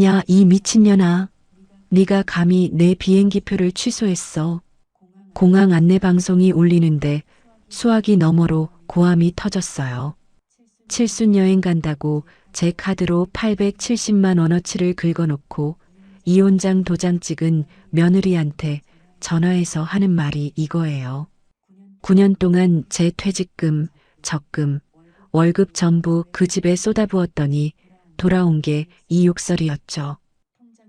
야, 이 미친년아. 네가 감히 내 비행기표를 취소했어. 공항 안내방송이 울리는데 수화기 너머로 고함이 터졌어요. 칠순 여행 간다고 제 카드로 870만 원어치를 긁어놓고 이혼장 도장 찍은 며느리한테 전화해서 하는 말이 이거예요. 9년 동안 제 퇴직금, 적금, 월급 전부 그 집에 쏟아부었더니 돌아온 게 이 욕설이었죠.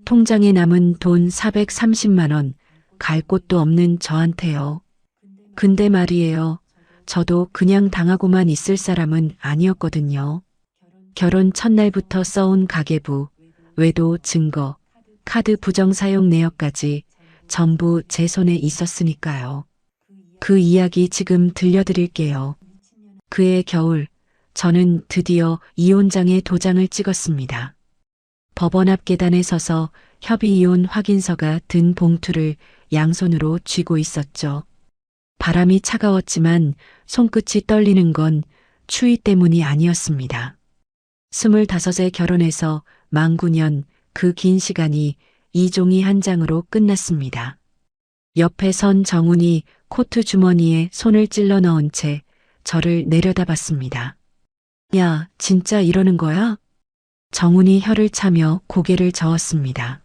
통장에 남은 돈 430만 원, 갈 곳도 없는 저한테요. 근데 말이에요. 저도 그냥 당하고만 있을 사람은 아니었거든요. 결혼 첫날부터 써온 가계부, 외도 증거, 카드 부정 사용 내역까지 전부 제 손에 있었으니까요. 그 이야기 지금 들려드릴게요. 그해 겨울, 저는 드디어 이혼장에 도장을 찍었습니다. 법원 앞 계단에 서서 협의이혼 확인서가 든 봉투를 양손으로 쥐고 있었죠. 바람이 차가웠지만 손끝이 떨리는 건 추위 때문이 아니었습니다. 25에 결혼해서 만 9년 그 긴 시간이 이 종이 한 장으로 끝났습니다. 옆에 선 정훈이 코트 주머니에 손을 찔러 넣은 채 저를 내려다봤습니다. 야, 진짜 이러는 거야? 정훈이 혀를 차며 고개를 저었습니다.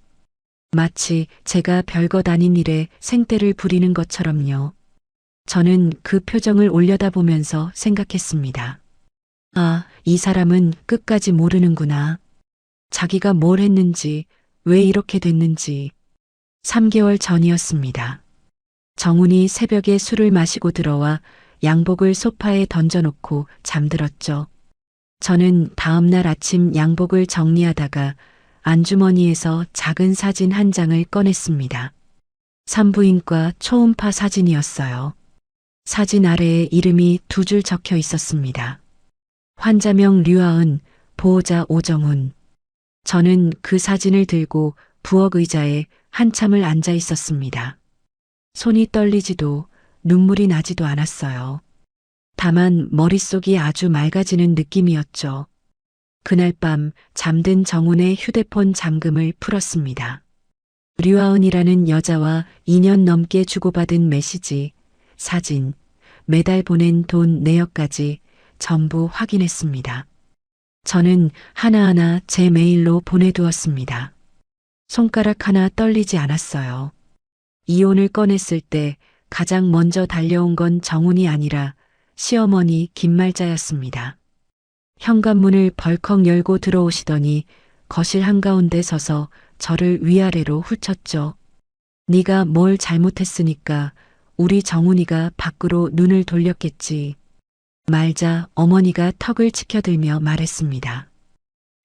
마치 제가 별것 아닌 일에 생떼를 부리는 것처럼요. 저는 그 표정을 올려다보면서 생각했습니다. 아, 이 사람은 끝까지 모르는구나. 자기가 뭘 했는지, 왜 이렇게 됐는지. 3개월 전이었습니다. 정훈이 새벽에 술을 마시고 들어와 양복을 소파에 던져놓고 잠들었죠. 저는 다음날 아침 양복을 정리하다가 안주머니에서 작은 사진 한 장을 꺼냈습니다. 산부인과 초음파 사진이었어요. 사진 아래에 이름이 2줄 적혀 있었습니다. 환자명 류아은, 보호자 오정훈. 저는 그 사진을 들고 부엌 의자에 한참을 앉아 있었습니다. 손이 떨리지도 눈물이 나지도 않았어요. 다만 머릿속이 아주 맑아지는 느낌이었죠. 그날 밤 잠든 정훈의 휴대폰 잠금을 풀었습니다. 류아은이라는 여자와 2년 넘게 주고받은 메시지, 사진, 매달 보낸 돈 내역까지 전부 확인했습니다. 저는 하나하나 제 메일로 보내두었습니다. 손가락 하나 떨리지 않았어요. 이혼을 꺼냈을 때 가장 먼저 달려온 건 정훈이 아니라 시어머니 김말자였습니다. 현관문을 벌컥 열고 들어오시더니 거실 한가운데 서서 저를 위아래로 훑쳤죠. 네가 뭘 잘못했으니까 우리 정훈이가 밖으로 눈을 돌렸겠지. 말자 어머니가 턱을 치켜들며 말했습니다.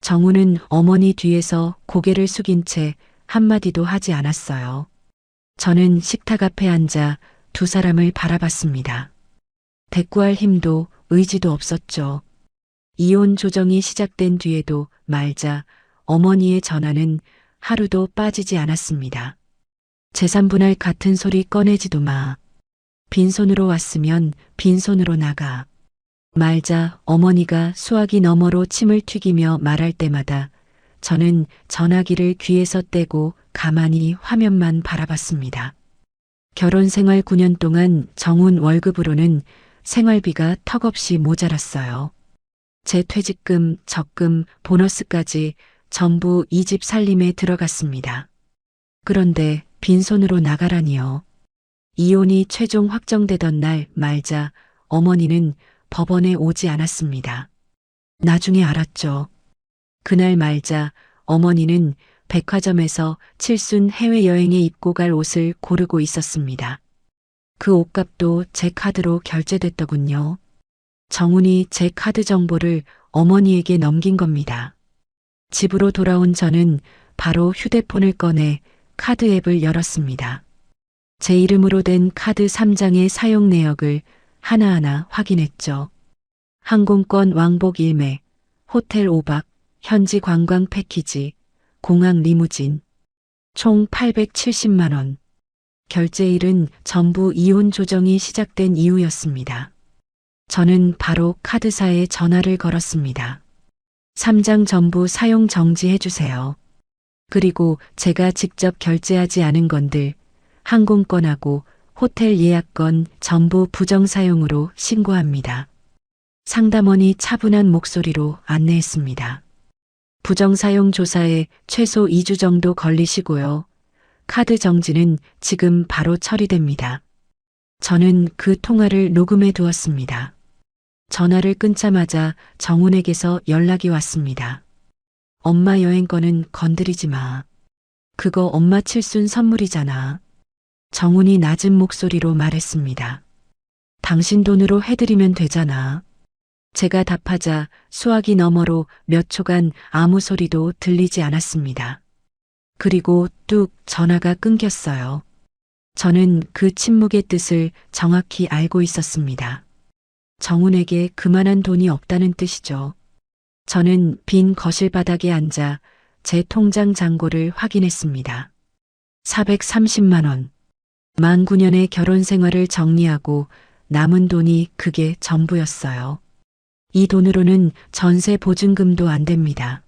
정훈은 어머니 뒤에서 고개를 숙인 채 한마디도 하지 않았어요. 저는 식탁 앞에 앉아 두 사람을 바라봤습니다. 대꾸할 힘도 의지도 없었죠. 이혼 조정이 시작된 뒤에도 말자 어머니의 전화는 하루도 빠지지 않았습니다. 재산분할 같은 소리 꺼내지도 마. 빈손으로 왔으면 빈손으로 나가. 말자 어머니가 수화기 너머로 침을 튀기며 말할 때마다 저는 전화기를 귀에서 떼고 가만히 화면만 바라봤습니다. 결혼 생활 9년 동안 정훈 월급으로는 생활비가 턱없이 모자랐어요. 제 퇴직금, 적금, 보너스까지 전부 이 집 살림에 들어갔습니다. 그런데 빈손으로 나가라니요. 이혼이 최종 확정되던 날 말자 어머니는 법원에 오지 않았습니다. 나중에 알았죠. 그날 말자 어머니는 백화점에서 칠순 해외여행에 입고 갈 옷을 고르고 있었습니다. 그 옷값도 제 카드로 결제됐더군요. 정훈이 제 카드 정보를 어머니에게 넘긴 겁니다. 집으로 돌아온 저는 바로 휴대폰을 꺼내 카드 앱을 열었습니다. 제 이름으로 된 카드 3장의 사용 내역을 하나하나 확인했죠. 항공권 왕복 1매, 호텔 5박, 현지 관광 패키지, 공항 리무진, 총 870만 원. 결제일은 전부 이혼 조정이 시작된 이후였습니다. 저는 바로 카드사에 전화를 걸었습니다. 3장 전부 사용 정지해 주세요. 그리고 제가 직접 결제하지 않은 건들, 항공권하고 호텔 예약권 전부 부정사용으로 신고합니다. 상담원이 차분한 목소리로 안내했습니다. 부정사용 조사에 최소 2주 정도 걸리시고요. 카드 정지는 지금 바로 처리됩니다. 저는 그 통화를 녹음해 두었습니다. 전화를 끊자마자 정훈에게서 연락이 왔습니다. 엄마 여행권은 건드리지 마. 그거 엄마 칠순 선물이잖아. 정훈이 낮은 목소리로 말했습니다. 당신 돈으로 해드리면 되잖아. 제가 답하자 수화기 너머로 몇 초간 아무 소리도 들리지 않았습니다. 그리고 뚝 전화가 끊겼어요. 저는 그 침묵의 뜻을 정확히 알고 있었습니다. 정훈에게 그만한 돈이 없다는 뜻이죠. 저는 빈 거실 바닥에 앉아 제 통장 잔고를 확인했습니다. 430만 원. 만 9년의 결혼 생활을 정리하고 남은 돈이 그게 전부였어요. 이 돈으로는 전세 보증금도 안 됩니다.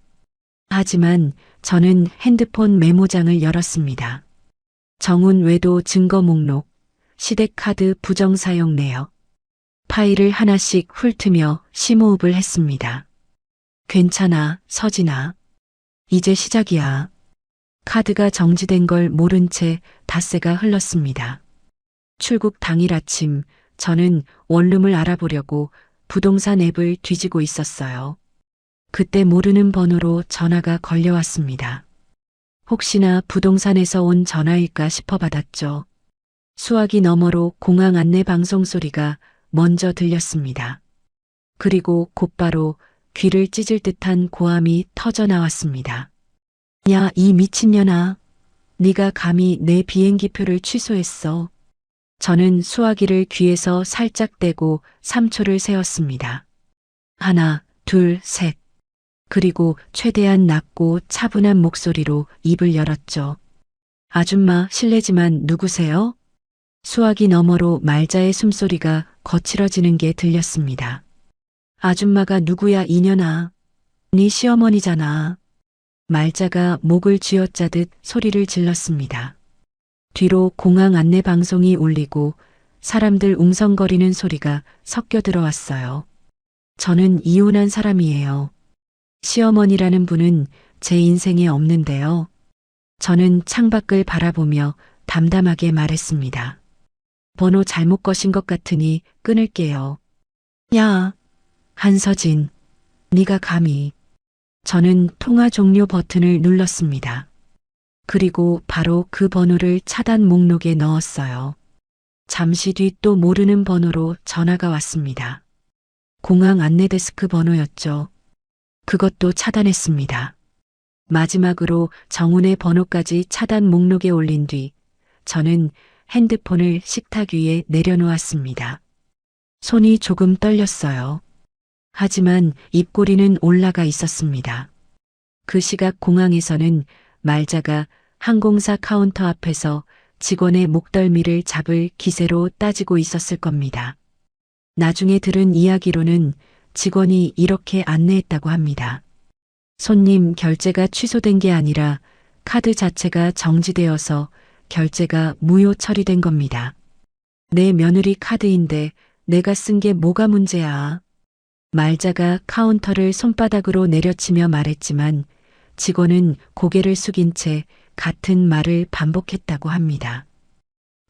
하지만 저는 핸드폰 메모장을 열었습니다. 정훈 외도 증거 목록, 시댁카드 부정사용 내역. 파일을 하나씩 훑으며 심호흡을 했습니다. 괜찮아, 서진아. 이제 시작이야. 카드가 정지된 걸 모른 채 닷새가 흘렀습니다. 출국 당일 아침, 저는 원룸을 알아보려고 부동산 앱을 뒤지고 있었어요. 그때 모르는 번호로 전화가 걸려왔습니다. 혹시나 부동산에서 온 전화일까 싶어 받았죠. 수화기 너머로 공항 안내 방송 소리가 먼저 들렸습니다. 그리고 곧바로 귀를 찢을 듯한 고함이 터져 나왔습니다. 야, 이 미친년아. 네가 감히 내 비행기표를 취소했어. 저는 수화기를 귀에서 살짝 떼고 3초를 세었습니다. 하나, 둘, 셋. 그리고 최대한 낮고 차분한 목소리로 입을 열었죠. 아줌마, 실례지만 누구세요? 수화기 너머로 말자의 숨소리가 거칠어지는 게 들렸습니다. 아줌마가 누구야 이년아. 네 시어머니잖아. 말자가 목을 쥐어짜듯 소리를 질렀습니다. 뒤로 공항 안내 방송이 울리고 사람들 웅성거리는 소리가 섞여 들어왔어요. 저는 이혼한 사람이에요. 시어머니라는 분은 제 인생에 없는데요. 저는 창밖을 바라보며 담담하게 말했습니다. 번호 잘못 거신 것 같으니 끊을게요. 야, 한서진, 네가 감히. 저는 통화 종료 버튼을 눌렀습니다. 그리고 바로 그 번호를 차단 목록에 넣었어요. 잠시 뒤 또 모르는 번호로 전화가 왔습니다. 공항 안내데스크 번호였죠. 그것도 차단했습니다. 마지막으로 정훈의 번호까지 차단 목록에 올린 뒤 저는 핸드폰을 식탁 위에 내려놓았습니다. 손이 조금 떨렸어요. 하지만 입꼬리는 올라가 있었습니다. 그 시각 공항에서는 말자가 항공사 카운터 앞에서 직원의 목덜미를 잡을 기세로 따지고 있었을 겁니다. 나중에 들은 이야기로는 직원이 이렇게 안내했다고 합니다. 손님 결제가 취소된 게 아니라 카드 자체가 정지되어서 결제가 무효 처리된 겁니다. 내 며느리 카드인데 내가 쓴 게 뭐가 문제야. 말자가 카운터를 손바닥으로 내려치며 말했지만 직원은 고개를 숙인 채 같은 말을 반복했다고 합니다.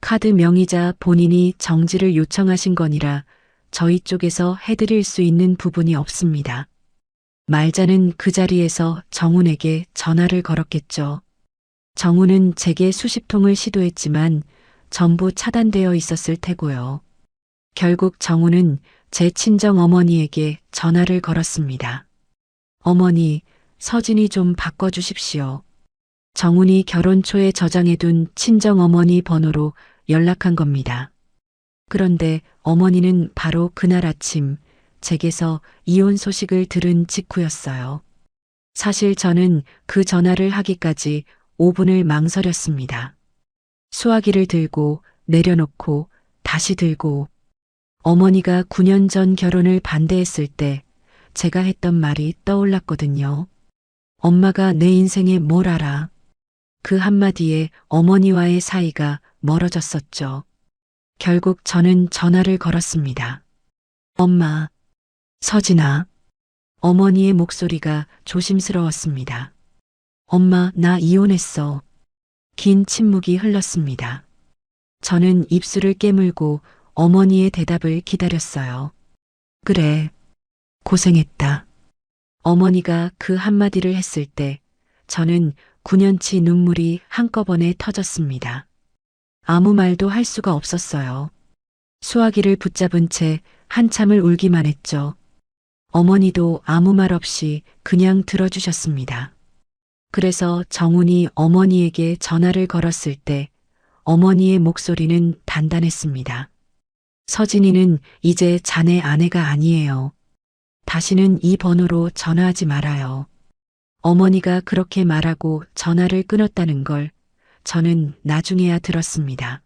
카드 명의자 본인이 정지를 요청하신 거니라 저희 쪽에서 해드릴 수 있는 부분이 없습니다. 말자는 그 자리에서 정훈에게 전화를 걸었겠죠. 정훈은 제게 수십 통을 시도했지만 전부 차단되어 있었을 테고요. 결국 정훈은 제 친정 어머니에게 전화를 걸었습니다. 어머니, 서진이 좀 바꿔주십시오. 정훈이 결혼 초에 저장해둔 친정 어머니 번호로 연락한 겁니다. 그런데 어머니는 바로 그날 아침 제게서 이혼 소식을 들은 직후였어요. 사실 저는 그 전화를 하기까지 5분을 망설였습니다. 수화기를 들고 내려놓고 다시 들고 어머니가 9년 전 결혼을 반대했을 때 제가 했던 말이 떠올랐거든요. 엄마가 내 인생에 뭘 알아? 그 한마디에 어머니와의 사이가 멀어졌었죠. 결국 저는 전화를 걸었습니다. 엄마, 서진아. 어머니의 목소리가 조심스러웠습니다. 엄마, 나 이혼했어. 긴 침묵이 흘렀습니다. 저는 입술을 깨물고 어머니의 대답을 기다렸어요. 그래, 고생했다. 어머니가 그 한마디를 했을 때 저는 9년치 눈물이 한꺼번에 터졌습니다. 아무 말도 할 수가 없었어요. 수화기를 붙잡은 채 한참을 울기만 했죠. 어머니도 아무 말 없이 그냥 들어주셨습니다. 그래서 정훈이 어머니에게 전화를 걸었을 때 어머니의 목소리는 단단했습니다. 서진이는 이제 자네 아내가 아니에요. 다시는 이 번호로 전화하지 말아요. 어머니가 그렇게 말하고 전화를 끊었다는 걸 저는 나중에야 들었습니다.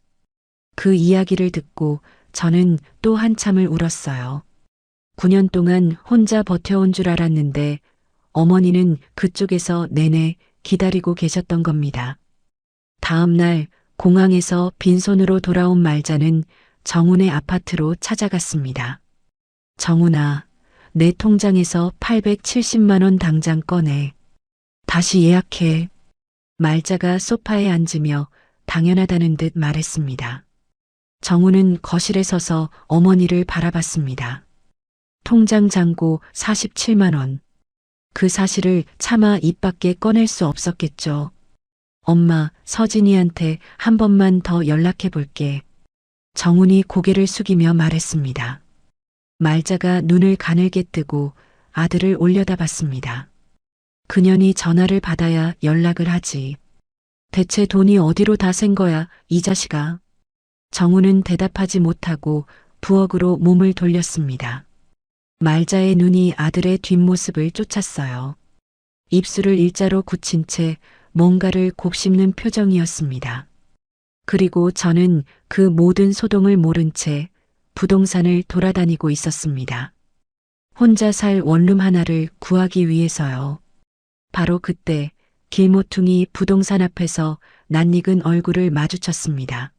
그 이야기를 듣고 저는 또 한참을 울었어요. 9년 동안 혼자 버텨온 줄 알았는데 어머니는 그쪽에서 내내 기다리고 계셨던 겁니다. 다음 날 공항에서 빈손으로 돌아온 말자는 정훈의 아파트로 찾아갔습니다. 정훈아, 내 통장에서 870만 원 당장 꺼내. 다시 예약해. 말자가 소파에 앉으며 당연하다는 듯 말했습니다. 정훈은 거실에 서서 어머니를 바라봤습니다. 통장 잔고 47만 원. 그 사실을 차마 입 밖에 꺼낼 수 없었겠죠. 엄마, 서진이한테 한 번만 더 연락해 볼게. 정훈이 고개를 숙이며 말했습니다. 말자가 눈을 가늘게 뜨고 아들을 올려다봤습니다. 그년이 전화를 받아야 연락을 하지. 대체 돈이 어디로 다 샌 거야, 이 자식아. 정훈은 대답하지 못하고 부엌으로 몸을 돌렸습니다. 말자의 눈이 아들의 뒷모습을 쫓았어요. 입술을 일자로 굳힌 채 뭔가를 곱씹는 표정이었습니다. 그리고 저는 그 모든 소동을 모른 채 부동산을 돌아다니고 있었습니다. 혼자 살 원룸 하나를 구하기 위해서요. 바로 그때 길모퉁이 부동산 앞에서 낯익은 얼굴을 마주쳤습니다.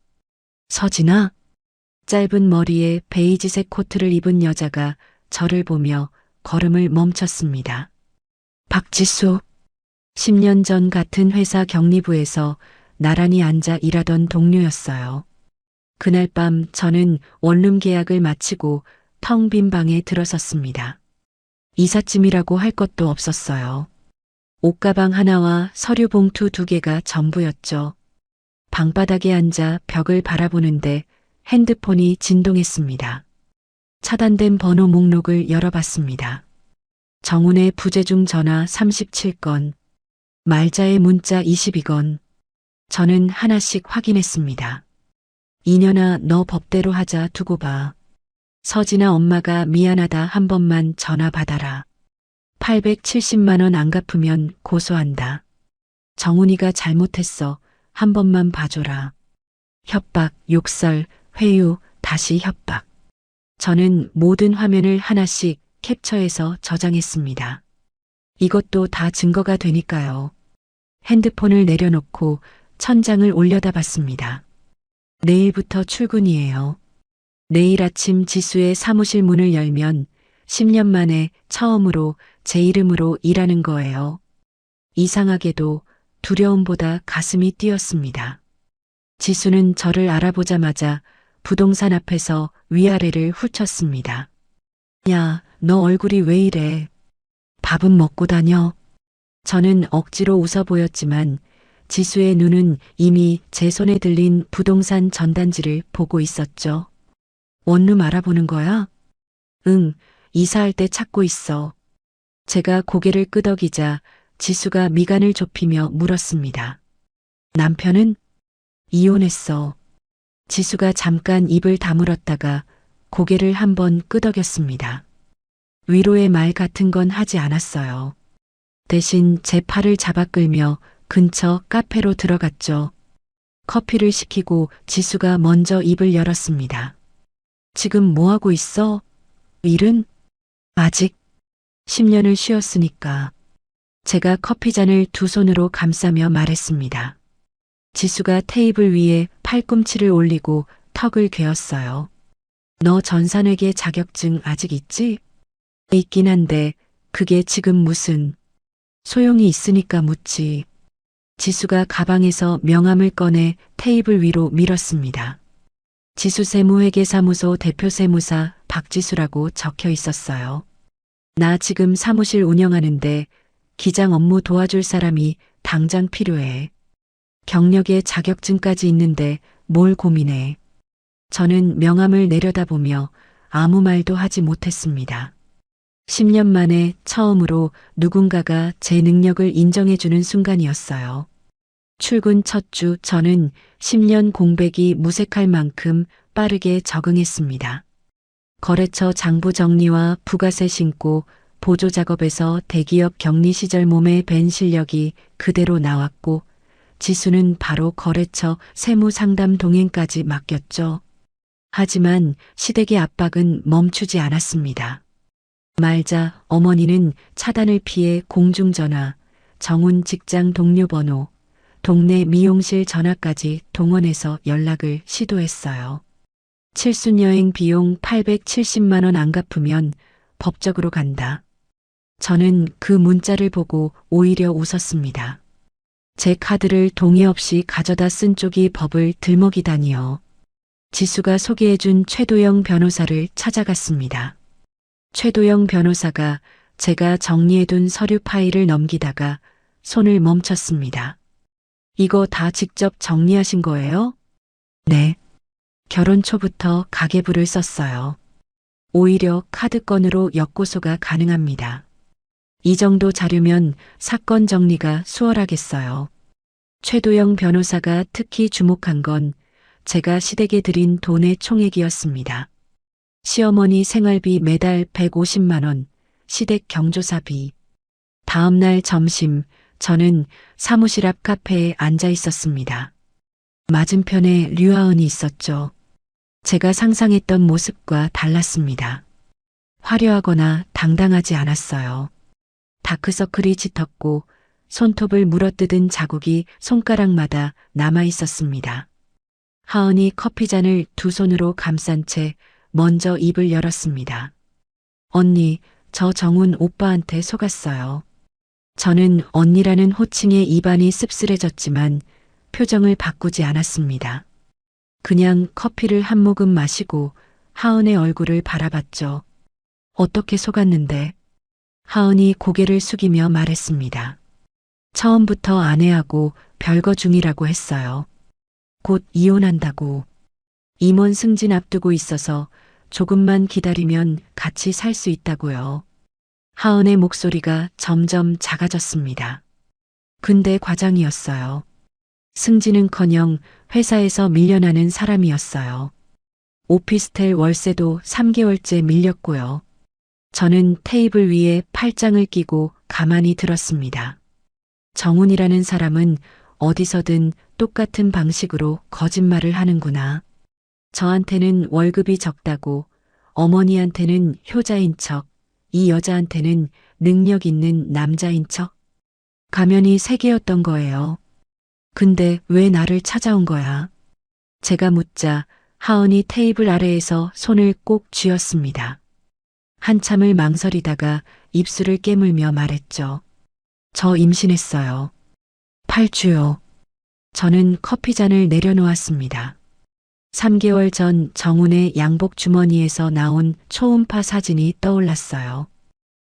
서진아? 짧은 머리에 베이지색 코트를 입은 여자가 저를 보며 걸음을 멈췄습니다. 박지수. 10년 전 같은 회사 격리부에서 나란히 앉아 일하던 동료였어요. 그날 밤 저는 원룸 계약을 마치고 텅 빈 방에 들어섰습니다. 이삿짐이라고 할 것도 없었어요. 옷가방 하나와 서류 봉투 2개가 전부였죠. 방바닥에 앉아 벽을 바라보는데 핸드폰이 진동했습니다. 차단된 번호 목록을 열어봤습니다. 정훈의 부재중 전화 37건, 말자의 문자 22건. 저는 하나씩 확인했습니다. 이년아, 너 법대로 하자 두고 봐. 서진아, 엄마가 미안하다 한 번만 전화 받아라. 870만 원 안 갚으면 고소한다. 정훈이가 잘못했어. 한 번만 봐줘라. 협박, 욕설, 회유, 다시 협박. 저는 모든 화면을 하나씩 캡처해서 저장했습니다. 이것도 다 증거가 되니까요. 핸드폰을 내려놓고 천장을 올려다봤습니다. 내일부터 출근이에요. 내일 아침 지수의 사무실 문을 열면 10년 만에 처음으로 제 이름으로 일하는 거예요. 이상하게도 두려움보다 가슴이 뛰었습니다. 지수는 저를 알아보자마자 부동산 앞에서 위아래를 훑쳤습니다. 야, 너 얼굴이 왜 이래? 밥은 먹고 다녀? 저는 억지로 웃어 보였지만 지수의 눈은 이미 제 손에 들린 부동산 전단지를 보고 있었죠. 원룸 알아보는 거야? 응, 이사할 때 찾고 있어. 제가 고개를 끄덕이자 지수가 미간을 좁히며 물었습니다. 남편은? 이혼했어. 지수가 잠깐 입을 다물었다가 고개를 한번 끄덕였습니다. 위로의 말 같은 건 하지 않았어요. 대신 제 팔을 잡아 끌며 근처 카페로 들어갔죠. 커피를 시키고 지수가 먼저 입을 열었습니다. 지금 뭐 하고 있어? 일은? 아직 10년을 쉬었으니까. 제가 커피잔을 두 손으로 감싸며 말했습니다. 지수가 테이블 위에 팔꿈치를 올리고 턱을 괴었어요. 너 전산회계 자격증 아직 있지? 있긴 한데 그게 지금 무슨 소용이 있으니까 묻지. 지수가 가방에서 명함을 꺼내 테이블 위로 밀었습니다. 지수세무회계사무소 대표세무사 박지수라고 적혀 있었어요. 나 지금 사무실 운영하는데 기장 업무 도와줄 사람이 당장 필요해. 경력에 자격증까지 있는데 뭘 고민해. 저는 명함을 내려다보며 아무 말도 하지 못했습니다. 10년 만에 처음으로 누군가가 제 능력을 인정해주는 순간이었어요. 출근 첫 주 저는 10년 공백이 무색할 만큼 빠르게 적응했습니다. 거래처 장부 정리와 부가세 신고, 보조 작업에서 대기업 격리 시절 몸에 밴 실력이 그대로 나왔고, 지수는 바로 거래처 세무 상담 동행까지 맡겼죠. 하지만 시댁의 압박은 멈추지 않았습니다. 말자 어머니는 차단을 피해 공중전화, 정훈 직장 동료 번호, 동네 미용실 전화까지 동원해서 연락을 시도했어요. 칠순여행 비용 870만 원 안 갚으면 법적으로 간다. 저는 그 문자를 보고 오히려 웃었습니다. 제 카드를 동의 없이 가져다 쓴 쪽이 법을 들먹이다니요. 지수가 소개해준 최도영 변호사를 찾아갔습니다. 최도영 변호사가 제가 정리해둔 서류 파일을 넘기다가 손을 멈췄습니다. 이거 다 직접 정리하신 거예요? 네. 결혼 초부터 가계부를 썼어요. 오히려 카드건으로 역고소가 가능합니다. 이 정도 자료면 사건 정리가 수월하겠어요. 최도영 변호사가 특히 주목한 건 제가 시댁에 드린 돈의 총액이었습니다. 시어머니 생활비 매달 150만 원, 시댁 경조사비. 다음 날 점심, 저는 사무실 앞 카페에 앉아 있었습니다. 맞은편에 류하은이 있었죠. 제가 상상했던 모습과 달랐습니다. 화려하거나 당당하지 않았어요. 다크서클이 짙었고 손톱을 물어뜯은 자국이 손가락마다 남아 있었습니다. 하은이 커피잔을 두 손으로 감싼 채 먼저 입을 열었습니다. 언니, 저 정훈 오빠한테 속았어요. 저는 언니라는 호칭에 입안이 씁쓸해졌지만 표정을 바꾸지 않았습니다. 그냥 커피를 한 모금 마시고 하은의 얼굴을 바라봤죠. 어떻게 속았는데? 하은이 고개를 숙이며 말했습니다. 처음부터 아내하고 별거 중이라고 했어요. 곧 이혼한다고. 임원 승진 앞두고 있어서 조금만 기다리면 같이 살 수 있다고요. 하은의 목소리가 점점 작아졌습니다. 근데 과장이었어요. 승진은커녕 회사에서 밀려나는 사람이었어요. 오피스텔 월세도 3개월째 밀렸고요. 저는 테이블 위에 팔짱을 끼고 가만히 들었습니다. 정훈이라는 사람은 어디서든 똑같은 방식으로 거짓말을 하는구나. 저한테는 월급이 적다고, 어머니한테는 효자인 척, 이 여자한테는 능력 있는 남자인 척. 가면이 3개였던 거예요. 근데 왜 나를 찾아온 거야? 제가 묻자 하은이 테이블 아래에서 손을 꼭 쥐었습니다. 한참을 망설이다가 입술을 깨물며 말했죠. 저 임신했어요. 8주요. 저는 커피잔을 내려놓았습니다. 3개월 전 정훈의 양복 주머니에서 나온 초음파 사진이 떠올랐어요.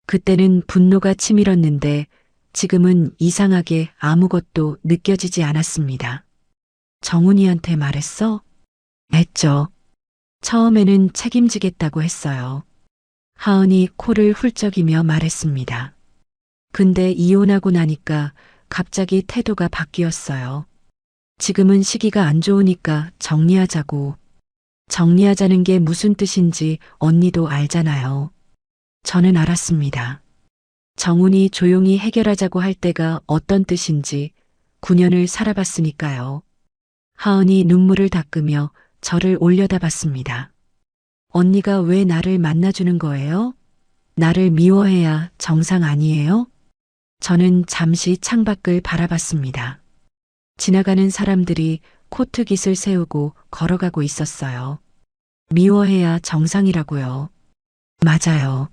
그때는 분노가 치밀었는데 지금은 이상하게 아무것도 느껴지지 않았습니다. 정훈이한테 말했어? 했죠. 처음에는 책임지겠다고 했어요. 하은이 코를 훌쩍이며 말했습니다. 근데 이혼하고 나니까 갑자기 태도가 바뀌었어요. 지금은 시기가 안 좋으니까 정리하자고. 정리하자는 게 무슨 뜻인지 언니도 알잖아요. 저는 알았습니다. 정훈이 조용히 해결하자고 할 때가 어떤 뜻인지 9년을 살아봤으니까요. 하은이 눈물을 닦으며 저를 올려다봤습니다. 언니가 왜 나를 만나주는 거예요? 나를 미워해야 정상 아니에요? 저는 잠시 창밖을 바라봤습니다. 지나가는 사람들이 코트깃을 세우고 걸어가고 있었어요. 미워해야 정상이라고요. 맞아요.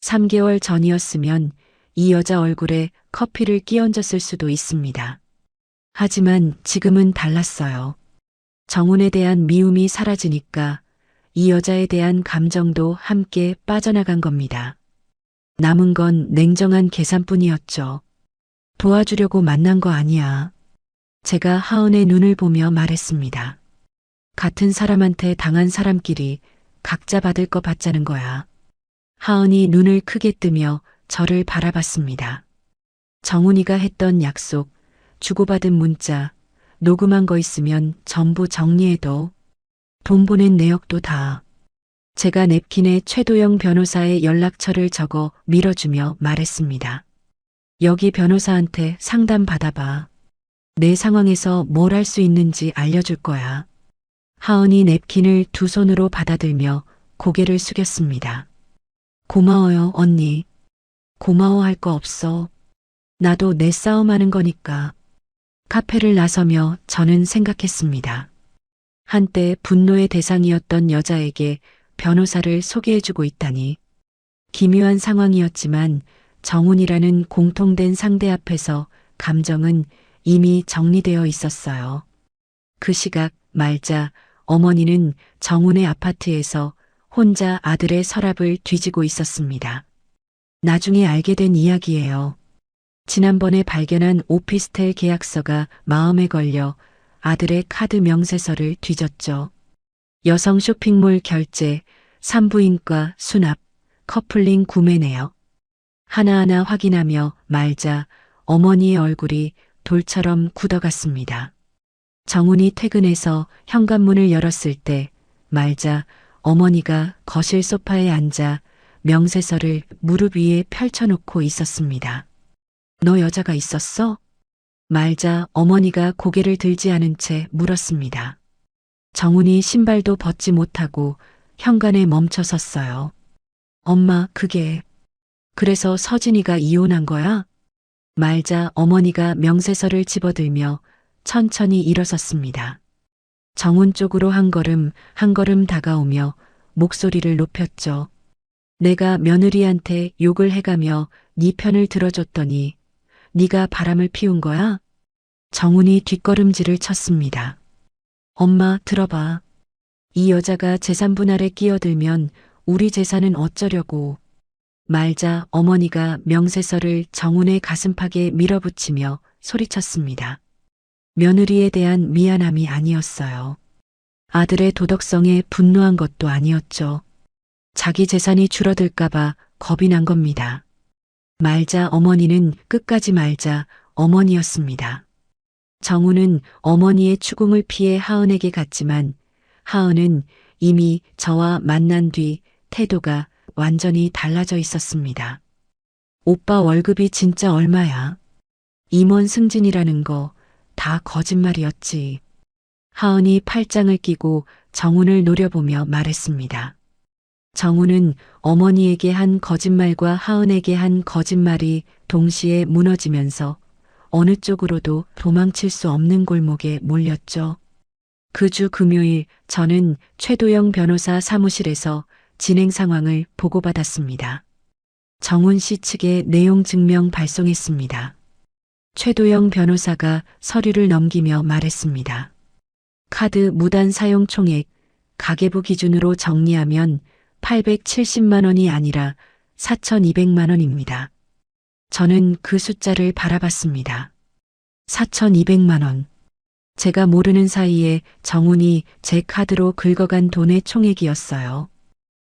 3개월 전이었으면 이 여자 얼굴에 커피를 끼얹었을 수도 있습니다. 하지만 지금은 달랐어요. 정훈에 대한 미움이 사라지니까 이 여자에 대한 감정도 함께 빠져나간 겁니다. 남은 건 냉정한 계산뿐이었죠. 도와주려고 만난 거 아니야. 제가 하은의 눈을 보며 말했습니다. 같은 사람한테 당한 사람끼리 각자 받을 거 받자는 거야. 하은이 눈을 크게 뜨며 저를 바라봤습니다. 정훈이가 했던 약속, 주고받은 문자, 녹음한 거 있으면 전부 정리해둬. 돈 보낸 내역도 다. 제가 냅킨에 최도영 변호사의 연락처를 적어 밀어주며 말했습니다. 여기 변호사한테 상담 받아봐. 내 상황에서 뭘 할 수 있는지 알려줄 거야. 하은이 냅킨을 두 손으로 받아들며 고개를 숙였습니다. 고마워요, 언니. 고마워할 거 없어. 나도 내 싸움하는 거니까. 카페를 나서며 저는 생각했습니다. 한때 분노의 대상이었던 여자에게 변호사를 소개해주고 있다니. 기묘한 상황이었지만 정훈이라는 공통된 상대 앞에서 감정은 이미 정리되어 있었어요. 그 시각 말자 어머니는 정훈의 아파트에서 혼자 아들의 서랍을 뒤지고 있었습니다. 나중에 알게 된 이야기예요. 지난번에 발견한 오피스텔 계약서가 마음에 걸려 아들의 카드 명세서를 뒤졌죠. 여성 쇼핑몰 결제, 산부인과 수납, 커플링 구매 내역. 하나하나 확인하며 말자 어머니의 얼굴이 돌처럼 굳어갔습니다. 정훈이 퇴근해서 현관문을 열었을 때 말자 어머니가 거실 소파에 앉아 명세서를 무릎 위에 펼쳐놓고 있었습니다. 너 여자가 있었어? 말자 어머니가 고개를 들지 않은 채 물었습니다. 정훈이 신발도 벗지 못하고 현관에 멈춰 섰어요. 엄마, 그게... 그래서 서진이가 이혼한 거야? 말자 어머니가 명세서를 집어들며 천천히 일어섰습니다. 정훈 쪽으로 한 걸음 다가오며 목소리를 높였죠. 내가 며느리한테 욕을 해가며 네 편을 들어줬더니 네가 바람을 피운 거야? 정훈이 뒷걸음질을 쳤습니다. 엄마, 들어봐. 이 여자가 재산 분할에 끼어들면 우리 재산은 어쩌려고. 말자 어머니가 명세서를 정훈의 가슴팍에 밀어붙이며 소리쳤습니다. 며느리에 대한 미안함이 아니었어요. 아들의 도덕성에 분노한 것도 아니었죠. 자기 재산이 줄어들까봐 겁이 난 겁니다. 말자 어머니는 끝까지 말자 어머니였습니다. 정훈은 어머니의 추궁을 피해 하은에게 갔지만 하은은 이미 저와 만난 뒤 태도가 완전히 달라져 있었습니다. 오빠 월급이 진짜 얼마야? 임원 승진이라는 거 다 거짓말이었지. 하은이 팔짱을 끼고 정훈을 노려보며 말했습니다. 정훈은 어머니에게 한 거짓말과 하은에게 한 거짓말이 동시에 무너지면서 어느 쪽으로도 도망칠 수 없는 골목에 몰렸죠. 그 주 금요일 저는 최도영 변호사 사무실에서 진행 상황을 보고받았습니다. 정훈 씨 측에 내용 증명 발송했습니다. 최도영 변호사가 서류를 넘기며 말했습니다. 카드 무단 사용 총액, 가계부 기준으로 정리하면 870만 원이 아니라 4,200만 원입니다. 저는 그 숫자를 바라봤습니다. 4,200만 원. 제가 모르는 사이에 정훈이 제 카드로 긁어간 돈의 총액이었어요.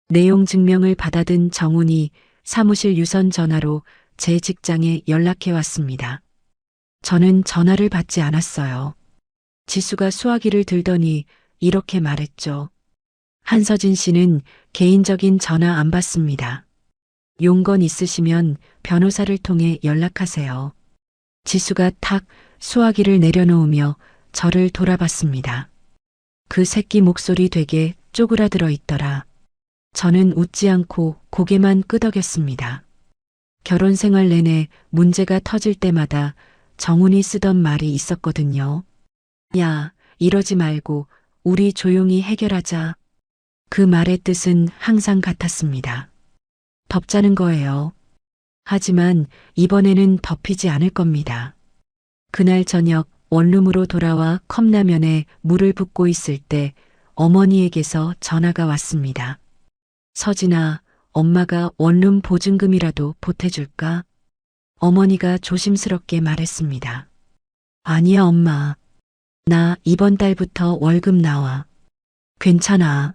내용 증명을 받아든 정훈이 사무실 유선 전화로 제 직장에 연락해 왔습니다. 저는 전화를 받지 않았어요. 지수가 수화기를 들더니 이렇게 말했죠. 한서진 씨는 개인적인 전화 안 받습니다. 용건 있으시면 변호사를 통해 연락하세요. 지수가 탁 수화기를 내려놓으며 저를 돌아봤습니다. 그 새끼 목소리 되게 쪼그라들어 있더라. 저는 웃지 않고 고개만 끄덕였습니다. 결혼 생활 내내 문제가 터질 때마다 정훈이 쓰던 말이 있었거든요. 야, 이러지 말고 우리 조용히 해결하자. 그 말의 뜻은 항상 같았습니다. 덮자는 거예요. 하지만 이번에는 덮이지 않을 겁니다. 그날 저녁 원룸으로 돌아와 컵라면에 물을 붓고 있을 때 어머니에게서 전화가 왔습니다. 서진아, 엄마가 원룸 보증금이라도 보태줄까? 어머니가 조심스럽게 말했습니다. 아니야, 엄마. 나 이번 달부터 월급 나와. 괜찮아.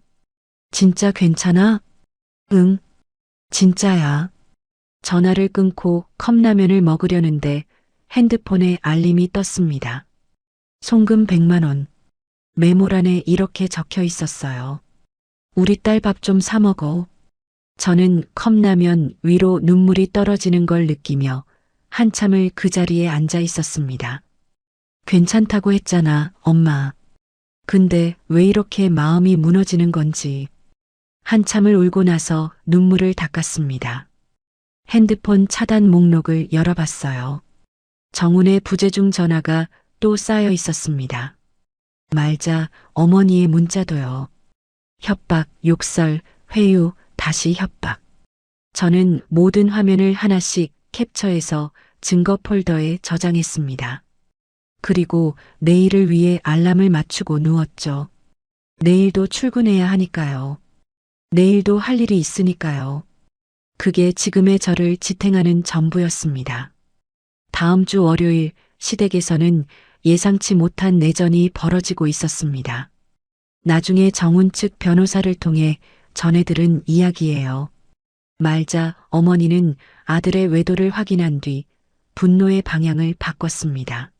진짜 괜찮아? 응, 진짜야. 전화를 끊고 컵라면을 먹으려는데 핸드폰에 알림이 떴습니다. 송금 100만 원. 메모란에 이렇게 적혀 있었어요. 우리 딸 밥 좀 사 먹어. 저는 컵라면 위로 눈물이 떨어지는 걸 느끼며 한참을 그 자리에 앉아 있었습니다. 괜찮다고 했잖아, 엄마. 근데 왜 이렇게 마음이 무너지는 건지. 한참을 울고 나서 눈물을 닦았습니다. 핸드폰 차단 목록을 열어봤어요. 정훈의 부재중 전화가 또 쌓여 있었습니다. 말자 어머니의 문자도요. 협박, 욕설, 회유, 다시 협박. 저는 모든 화면을 하나씩 캡처해서 증거 폴더에 저장했습니다. 그리고 내일을 위해 알람을 맞추고 누웠죠. 내일도 출근해야 하니까요. 내일도 할 일이 있으니까요. 그게 지금의 저를 지탱하는 전부였습니다. 다음 주 월요일 시댁에서는 예상치 못한 내전이 벌어지고 있었습니다. 나중에 정훈 측 변호사를 통해 전해 들은 이야기예요. 말자 어머니는 아들의 외도를 확인한 뒤 분노의 방향을 바꿨습니다.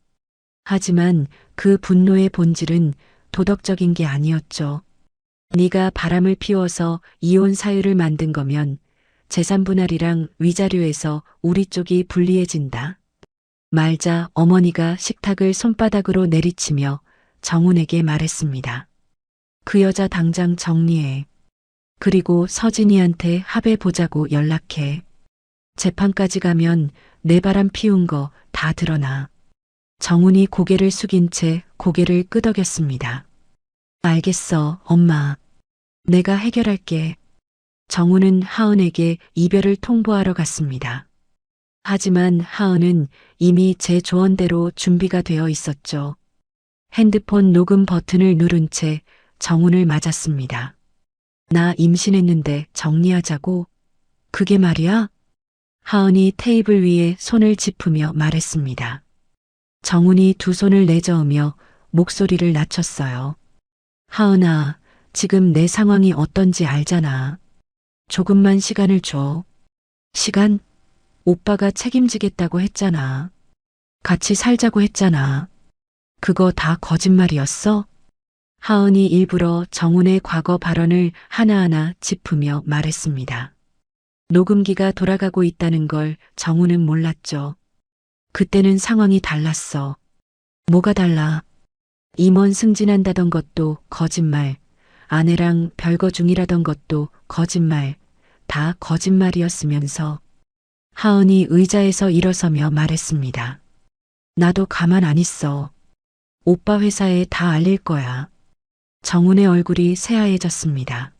하지만 그 분노의 본질은 도덕적인 게 아니었죠. 네가 바람을 피워서 이혼 사유를 만든 거면 재산 분할이랑 위자료에서 우리 쪽이 불리해진다. 말자 어머니가 식탁을 손바닥으로 내리치며 정훈에게 말했습니다. 그 여자 당장 정리해. 그리고 서진이한테 합의보자고 연락해. 재판까지 가면 내 바람 피운 거 다 드러나. 정훈이 고개를 숙인 채 고개를 끄덕였습니다. 알겠어, 엄마. 내가 해결할게. 정훈은 하은에게 이별을 통보하러 갔습니다. 하지만 하은은 이미 제 조언대로 준비가 되어 있었죠. 핸드폰 녹음 버튼을 누른 채 정훈을 맞았습니다. 나 임신했는데 정리하자고? 그게 말이야? 하은이 테이블 위에 손을 짚으며 말했습니다. 정훈이 두 손을 내저으며 목소리를 낮췄어요. 하은아, 지금 내 상황이 어떤지 알잖아. 조금만 시간을 줘. 시간? 오빠가 책임지겠다고 했잖아. 같이 살자고 했잖아. 그거 다 거짓말이었어? 하은이 일부러 정훈의 과거 발언을 하나하나 짚으며 말했습니다. 녹음기가 돌아가고 있다는 걸 정훈은 몰랐죠. 그때는 상황이 달랐어. 뭐가 달라? 임원 승진한다던 것도 거짓말, 아내랑 별거 중이라던 것도 거짓말, 다 거짓말이었으면서 하은이 의자에서 일어서며 말했습니다. 나도 가만 안 있어. 오빠 회사에 다 알릴 거야. 정훈의 얼굴이 새하얘졌습니다.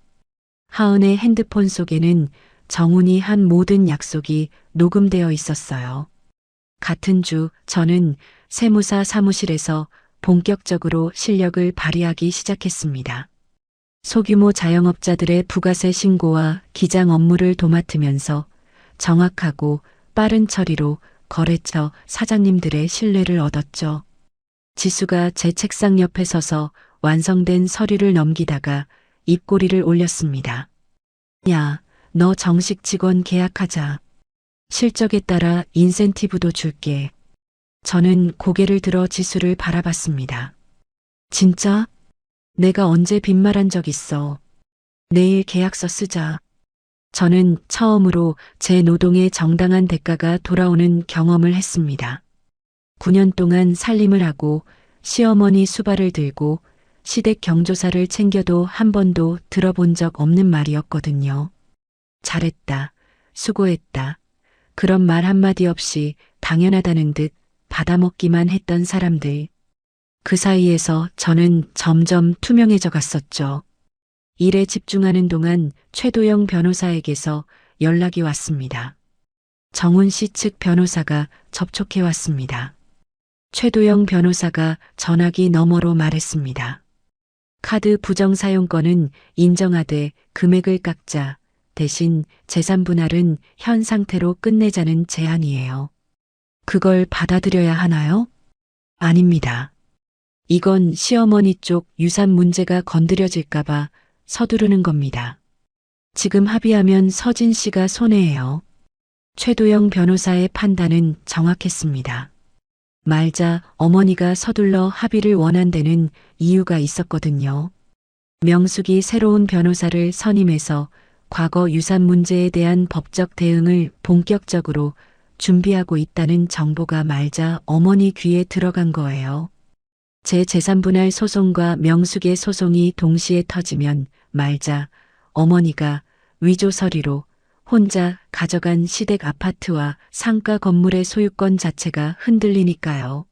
하은의 핸드폰 속에는 정훈이 한 모든 약속이 녹음되어 있었어요. 같은 주 저는 세무사 사무실에서 본격적으로 실력을 발휘하기 시작했습니다. 소규모 자영업자들의 부가세 신고와 기장 업무를 도맡으면서 정확하고 빠른 처리로 거래처 사장님들의 신뢰를 얻었죠. 지수가 제 책상 옆에 서서 완성된 서류를 넘기다가 입꼬리를 올렸습니다. 야, 너 정식 직원 계약하자. 실적에 따라 인센티브도 줄게. 저는 고개를 들어 지수를 바라봤습니다. 진짜? 내가 언제 빈말한 적 있어. 내일 계약서 쓰자. 저는 처음으로 제 노동의 정당한 대가가 돌아오는 경험을 했습니다. 9년 동안 살림을 하고 시어머니 수발을 들고 시댁 경조사를 챙겨도 한 번도 들어본 적 없는 말이었거든요. 잘했다. 수고했다. 그런 말 한마디 없이 당연하다는 듯 받아먹기만 했던 사람들. 그 사이에서 저는 점점 투명해져 갔었죠. 일에 집중하는 동안 최도영 변호사에게서 연락이 왔습니다. 정훈 씨 측 변호사가 접촉해 왔습니다. 최도영 변호사가 전화기 너머로 말했습니다. 카드 부정 사용권은 인정하되 금액을 깎자. 대신 재산 분할은 현 상태로 끝내자는 제안이에요. 그걸 받아들여야 하나요? 아닙니다. 이건 시어머니 쪽 유산 문제가 건드려질까봐 서두르는 겁니다. 지금 합의하면 서진 씨가 손해예요. 최도영 변호사의 판단은 정확했습니다. 말자 어머니가 서둘러 합의를 원한다는 이유가 있었거든요. 명숙이 새로운 변호사를 선임해서 과거 유산 문제에 대한 법적 대응을 본격적으로 준비하고 있다는 정보가 말자 어머니 귀에 들어간 거예요. 제 재산분할 소송과 명숙의 소송이 동시에 터지면 말자 어머니가 위조 서류로 혼자 가져간 시댁 아파트와 상가 건물의 소유권 자체가 흔들리니까요.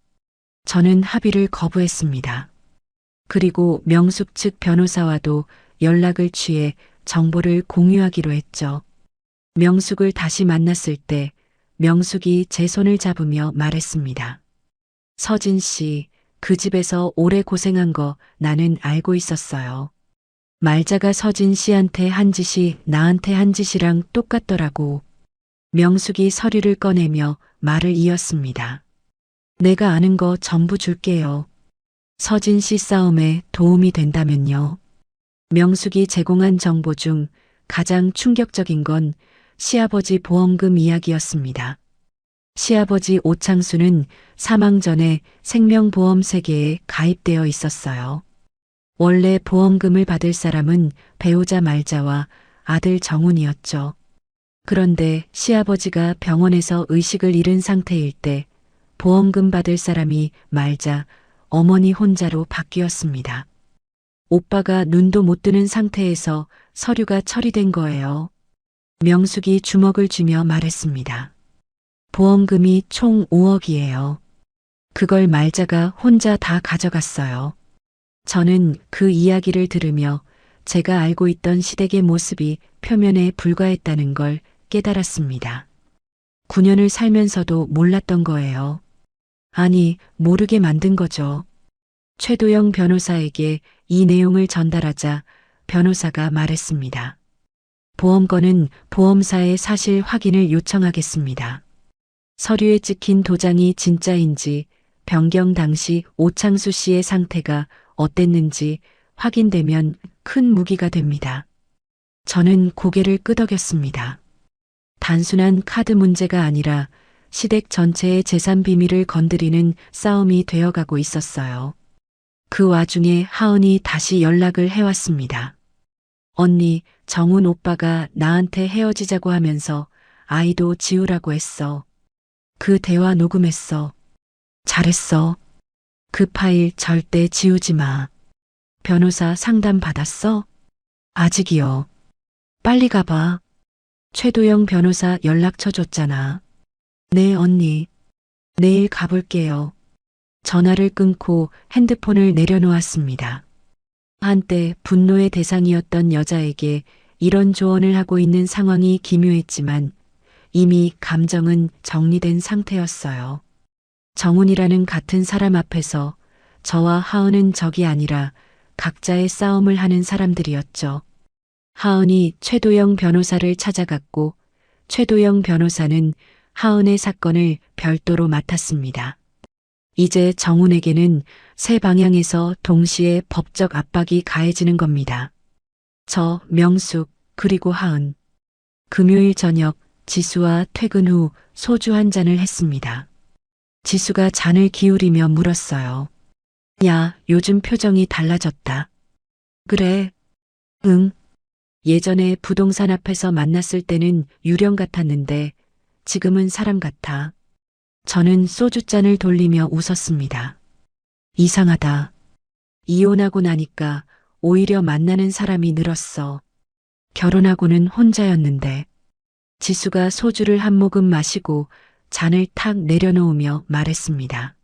저는 합의를 거부했습니다. 그리고 명숙 측 변호사와도 연락을 취해 정보를 공유하기로 했죠. 명숙을 다시 만났을 때 명숙이 제 손을 잡으며 말했습니다. 서진 씨, 그 집에서 오래 고생한 거 나는 알고 있었어요. 말자가 서진 씨한테 한 짓이 나한테 한 짓이랑 똑같더라고. 명숙이 서류를 꺼내며 말을 이었습니다. 내가 아는 거 전부 줄게요. 서진 씨 싸움에 도움이 된다면요. 명숙이 제공한 정보 중 가장 충격적인 건 시아버지 보험금 이야기였습니다. 시아버지 오창수는 사망 전에 생명보험 세계에 가입되어 있었어요. 원래 보험금을 받을 사람은 배우자 말자와 아들 정훈이었죠. 그런데 시아버지가 병원에서 의식을 잃은 상태일 때 보험금 받을 사람이 말자 어머니 혼자로 바뀌었습니다. 오빠가 눈도 못 뜨는 상태에서 서류가 처리된 거예요. 명숙이 주먹을 쥐며 말했습니다. 보험금이 총 5억이에요. 그걸 말자가 혼자 다 가져갔어요. 저는 그 이야기를 들으며 제가 알고 있던 시댁의 모습이 표면에 불과했다는 걸 깨달았습니다. 9년을 살면서도 몰랐던 거예요. 아니, 모르게 만든 거죠. 최도영 변호사에게 이 내용을 전달하자 변호사가 말했습니다. 보험건은 보험사에 사실 확인을 요청하겠습니다. 서류에 찍힌 도장이 진짜인지 변경 당시 오창수 씨의 상태가 어땠는지 확인되면 큰 무기가 됩니다. 저는 고개를 끄덕였습니다. 단순한 카드 문제가 아니라 시댁 전체의 재산 비밀을 건드리는 싸움이 되어가고 있었어요. 그 와중에 하은이 다시 연락을 해왔습니다. 언니, 정훈 오빠가 나한테 헤어지자고 하면서 아이도 지우라고 했어. 그 대화 녹음했어. 잘했어. 그 파일 절대 지우지 마. 변호사 상담 받았어? 아직이요. 빨리 가봐. 최도영 변호사 연락처 줬잖아. 네, 언니. 내일 가볼게요. 전화를 끊고 핸드폰을 내려놓았습니다. 한때 분노의 대상이었던 여자에게 이런 조언을 하고 있는 상황이 기묘했지만 이미 감정은 정리된 상태였어요. 정훈이라는 같은 사람 앞에서 저와 하은은 적이 아니라 각자의 싸움을 하는 사람들이었죠. 하은이 최도영 변호사를 찾아갔고 최도영 변호사는 하은의 사건을 별도로 맡았습니다. 이제 정훈에게는 세 방향에서 동시에 법적 압박이 가해지는 겁니다. 저, 명숙, 그리고 하은. 금요일 저녁 지수와 퇴근 후 소주 한 잔을 했습니다. 지수가 잔을 기울이며 물었어요. 야, 요즘 표정이 달라졌다. 그래? 응. 예전에 부동산 앞에서 만났을 때는 유령 같았는데 지금은 사람 같아. 저는 소주잔을 돌리며 웃었습니다. 이상하다. 이혼하고 나니까 오히려 만나는 사람이 늘었어. 결혼하고는 혼자였는데. 지수가 소주를 한 모금 마시고 잔을 탁 내려놓으며 말했습니다.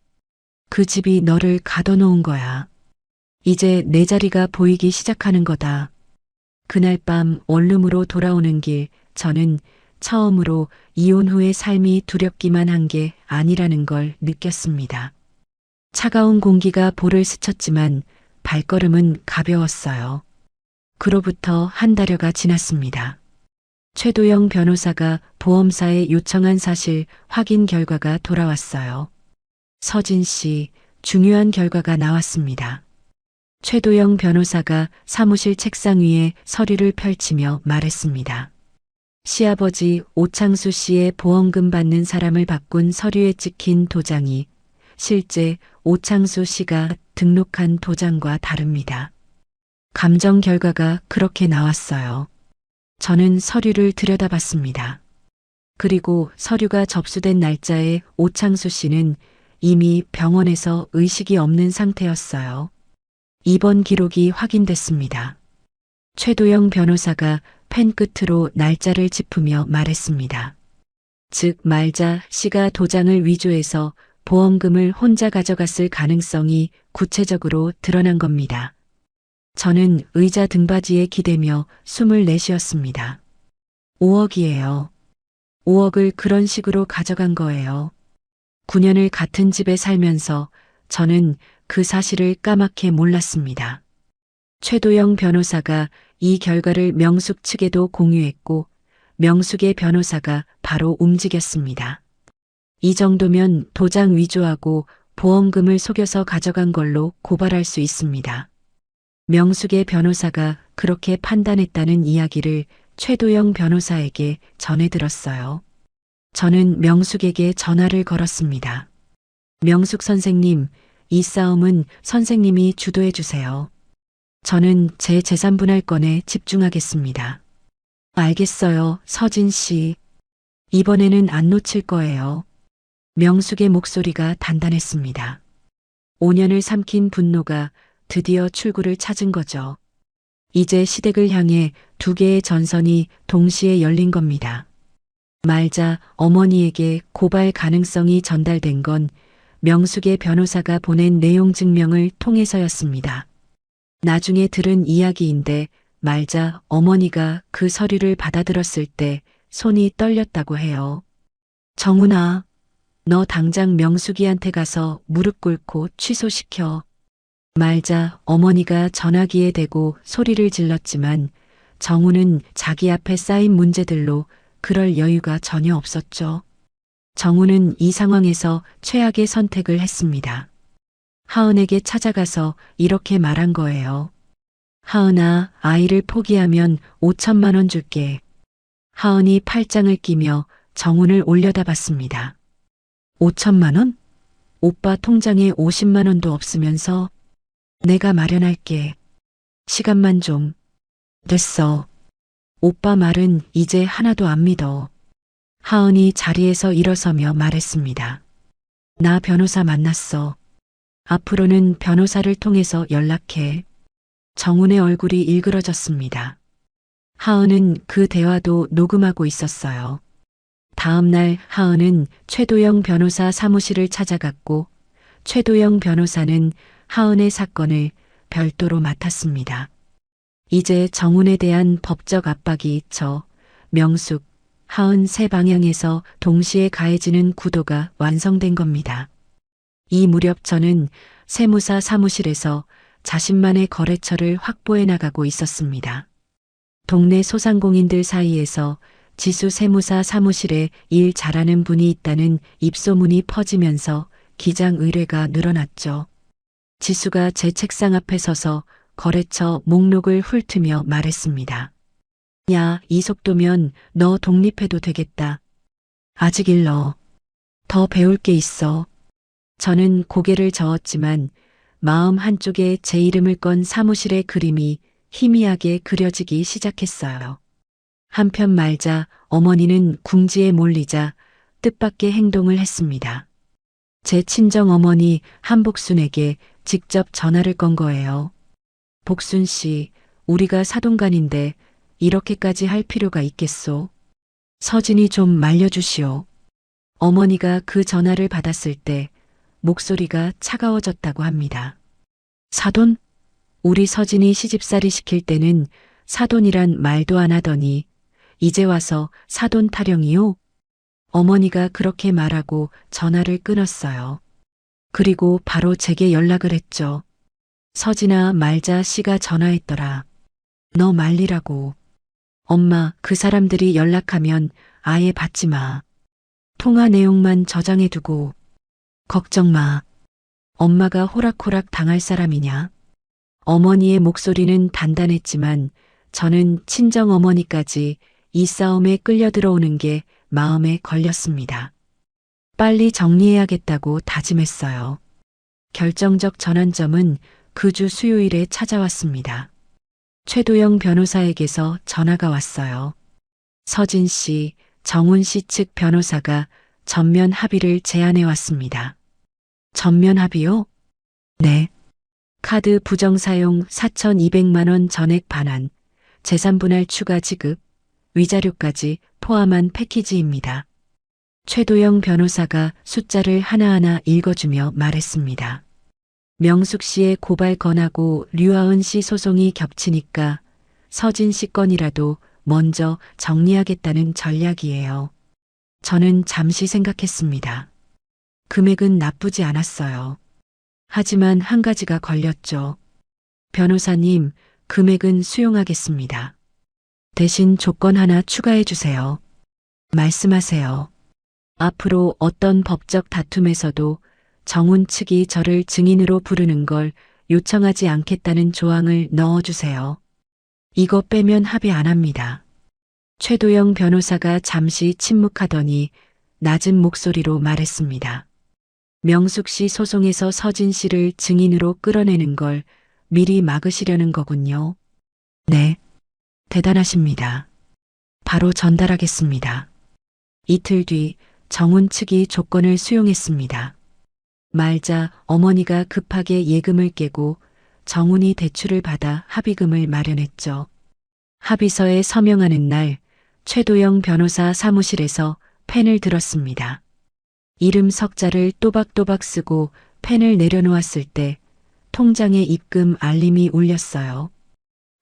그 집이 너를 가둬놓은 거야. 이제 내 자리가 보이기 시작하는 거다. 그날 밤 원룸으로 돌아오는 길, 저는 처음으로 이혼 후의 삶이 두렵기만 한 게 아니라는 걸 느꼈습니다. 차가운 공기가 볼을 스쳤지만 발걸음은 가벼웠어요. 그로부터 한 달여가 지났습니다. 최도영 변호사가 보험사에 요청한 사실 확인 결과가 돌아왔어요. 서진 씨, 중요한 결과가 나왔습니다. 최도영 변호사가 사무실 책상 위에 서류를 펼치며 말했습니다. 시아버지 오창수 씨의 보험금 받는 사람을 바꾼 서류에 찍힌 도장이 실제 오창수 씨가 등록한 도장과 다릅니다. 감정 결과가 그렇게 나왔어요. 저는 서류를 들여다봤습니다. 그리고 서류가 접수된 날짜에 오창수 씨는 이미 병원에서 의식이 없는 상태였어요. 입원 기록이 확인됐습니다. 최도영 변호사가 펜 끝으로 날짜를 짚으며 말했습니다. 즉 말자 씨가 도장을 위조해서 보험금을 혼자 가져갔을 가능성이 구체적으로 드러난 겁니다. 저는 의자 등받이에 기대며 숨을 내쉬었습니다. 5억이에요. 5억을 그런 식으로 가져간 거예요. 9년을 같은 집에 살면서 저는 그 사실을 까맣게 몰랐습니다. 최도영 변호사가 이 결과를 명숙 측에도 공유했고 명숙의 변호사가 바로 움직였습니다. 이 정도면 도장 위조하고 보험금을 속여서 가져간 걸로 고발할 수 있습니다. 명숙의 변호사가 그렇게 판단했다는 이야기를 최도영 변호사에게 전해 들었어요. 저는 명숙에게 전화를 걸었습니다. 명숙 선생님, 이 싸움은 선생님이 주도해 주세요. 저는 제 재산 분할권에 집중하겠습니다. 알겠어요, 서진 씨. 이번에는 안 놓칠 거예요. 명숙의 목소리가 단단했습니다. 5년을 삼킨 분노가 드디어 출구를 찾은 거죠. 이제 시댁을 향해 두 개의 전선이 동시에 열린 겁니다. 말자 어머니에게 고발 가능성이 전달된 건 명숙의 변호사가 보낸 내용 증명을 통해서였습니다. 나중에 들은 이야기인데 말자 어머니가 그 서류를 받아들었을 때 손이 떨렸다고 해요. 정훈아, 너 당장 명숙이한테 가서 무릎 꿇고 취소시켜. 말자 어머니가 전화기에 대고 소리를 질렀지만 정훈은 자기 앞에 쌓인 문제들로 그럴 여유가 전혀 없었죠. 정훈은 이 상황에서 최악의 선택을 했습니다. 하은에게 찾아가서 이렇게 말한 거예요. 하은아, 아이를 포기하면 5천만 원 줄게. 하은이 팔짱을 끼며 정훈을 올려다봤습니다. 5천만 원? 오빠 통장에 50만 원도 없으면서 내가 마련할게. 시간만 좀. 됐어. 오빠 말은 이제 하나도 안 믿어. 하은이 자리에서 일어서며 말했습니다. 나 변호사 만났어. 앞으로는 변호사를 통해서 연락해. 정훈의 얼굴이 일그러졌습니다. 하은은 그 대화도 녹음하고 있었어요. 다음 날 하은은 최도영 변호사 사무실을 찾아갔고 최도영 변호사는 하은의 사건을 별도로 맡았습니다. 이제 정훈에 대한 법적 압박이 명숙, 하은 세 방향에서 동시에 가해지는 구도가 완성된 겁니다. 이 무렵 저는 세무사 사무실에서 자신만의 거래처를 확보해 나가고 있었습니다. 동네 소상공인들 사이에서 지수 세무사 사무실에 일 잘하는 분이 있다는 입소문이 퍼지면서 기장 의뢰가 늘어났죠. 지수가 제 책상 앞에 서서 거래처 목록을 훑으며 말했습니다. 야, 이 속도면 너 독립해도 되겠다. 아직 일러. 더 배울 게 있어. 저는 고개를 저었지만 마음 한쪽에 제 이름을 건 사무실의 그림이 희미하게 그려지기 시작했어요. 한편 말자 어머니는 궁지에 몰리자 뜻밖의 행동을 했습니다. 제 친정 어머니 한복순에게 직접 전화를 건 거예요. 복순 씨, 우리가 사돈간인데 이렇게까지 할 필요가 있겠소? 서진이 좀 말려주시오. 어머니가 그 전화를 받았을 때 목소리가 차가워졌다고 합니다. 사돈? 우리 서진이 시집살이 시킬 때는 사돈이란 말도 안 하더니 이제 와서 사돈 타령이요? 어머니가 그렇게 말하고 전화를 끊었어요. 그리고 바로 제게 연락을 했죠. 서진아, 말자, 씨가 전화했더라. 너 말리라고. 엄마, 그 사람들이 연락하면 아예 받지 마. 통화 내용만 저장해 두고. 걱정 마. 엄마가 호락호락 당할 사람이냐? 어머니의 목소리는 단단했지만 저는 친정 어머니까지 이 싸움에 끌려 들어오는 게 마음에 걸렸습니다. 빨리 정리해야겠다고 다짐했어요. 결정적 전환점은 그 주 수요일에 찾아왔습니다. 최도영 변호사에게서 전화가 왔어요. 서진 씨, 정훈 씨 측 변호사가 전면 합의를 제안해 왔습니다. 전면 합의요? 네. 카드 부정 사용 4,200만 원 전액 반환, 재산 분할 추가 지급, 위자료까지 포함한 패키지입니다. 최도영 변호사가 숫자를 하나하나 읽어주며 말했습니다. 명숙 씨의 고발 건하고 류하은 씨 소송이 겹치니까 서진 씨 건이라도 먼저 정리하겠다는 전략이에요. 저는 잠시 생각했습니다. 금액은 나쁘지 않았어요. 하지만 한 가지가 걸렸죠. 변호사님, 금액은 수용하겠습니다. 대신 조건 하나 추가해 주세요. 말씀하세요. 앞으로 어떤 법적 다툼에서도 정훈 측이 저를 증인으로 부르는 걸 요청하지 않겠다는 조항을 넣어주세요. 이거 빼면 합의 안 합니다. 최도영 변호사가 잠시 침묵하더니 낮은 목소리로 말했습니다. 명숙 씨 소송에서 서진 씨를 증인으로 끌어내는 걸 미리 막으시려는 거군요. 네. 대단하십니다. 바로 전달하겠습니다. 이틀 뒤 정훈 측이 조건을 수용했습니다. 말자 어머니가 급하게 예금을 깨고 정훈이 대출을 받아 합의금을 마련했죠. 합의서에 서명하는 날 최도영 변호사 사무실에서 펜을 들었습니다. 이름 석자를 또박또박 쓰고 펜을 내려놓았을 때 통장에 입금 알림이 울렸어요.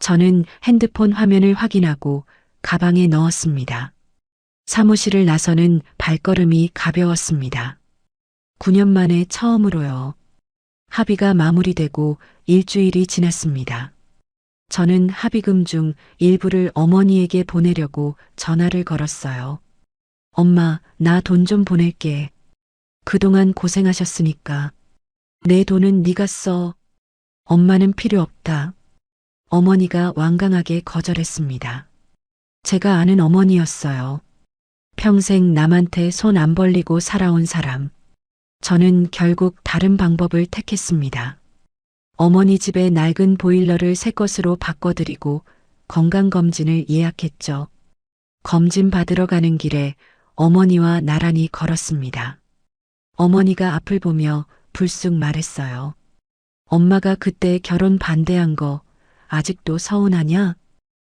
저는 핸드폰 화면을 확인하고 가방에 넣었습니다. 사무실을 나서는 발걸음이 가벼웠습니다. 9년 만에 처음으로요. 합의가 마무리되고 일주일이 지났습니다. 저는 합의금 중 일부를 어머니에게 보내려고 전화를 걸었어요. 엄마, 나 돈 좀 보낼게. 그동안 고생하셨으니까. 내 돈은 네가 써. 엄마는 필요 없다. 어머니가 완강하게 거절했습니다. 제가 아는 어머니였어요. 평생 남한테 손 안 벌리고 살아온 사람. 저는 결국 다른 방법을 택했습니다. 어머니 집에 낡은 보일러를 새 것으로 바꿔드리고 건강검진을 예약했죠. 검진 받으러 가는 길에 어머니와 나란히 걸었습니다. 어머니가 앞을 보며 불쑥 말했어요. 엄마가 그때 결혼 반대한 거 아직도 서운하냐?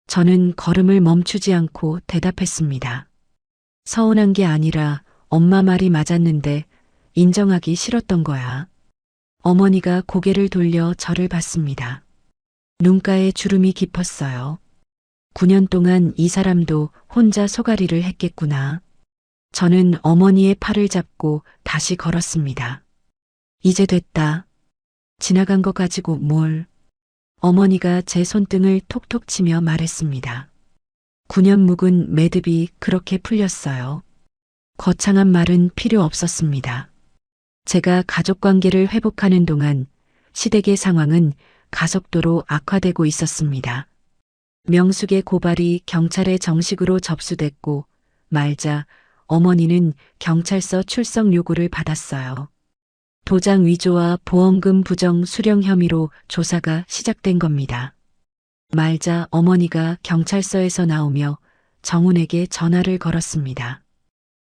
저는 걸음을 멈추지 않고 대답했습니다. 서운한 게 아니라 엄마 말이 맞았는데 인정하기 싫었던 거야. 어머니가 고개를 돌려 저를 봤습니다. 눈가에 주름이 깊었어요. 9년 동안 이 사람도 혼자 소가리를 했겠구나. 저는 어머니의 팔을 잡고 다시 걸었습니다. 이제 됐다. 지나간 거 가지고 뭘. 어머니가 제 손등을 톡톡 치며 말했습니다. 9년 묵은 매듭이 그렇게 풀렸어요. 거창한 말은 필요 없었습니다. 제가 가족관계를 회복하는 동안 시댁의 상황은 가속도로 악화되고 있었습니다. 명숙의 고발이 경찰에 정식으로 접수됐고 말자 어머니는 경찰서 출석 요구를 받았어요. 도장 위조와 보험금 부정 수령 혐의로 조사가 시작된 겁니다. 말자 어머니가 경찰서에서 나오며 정훈에게 전화를 걸었습니다.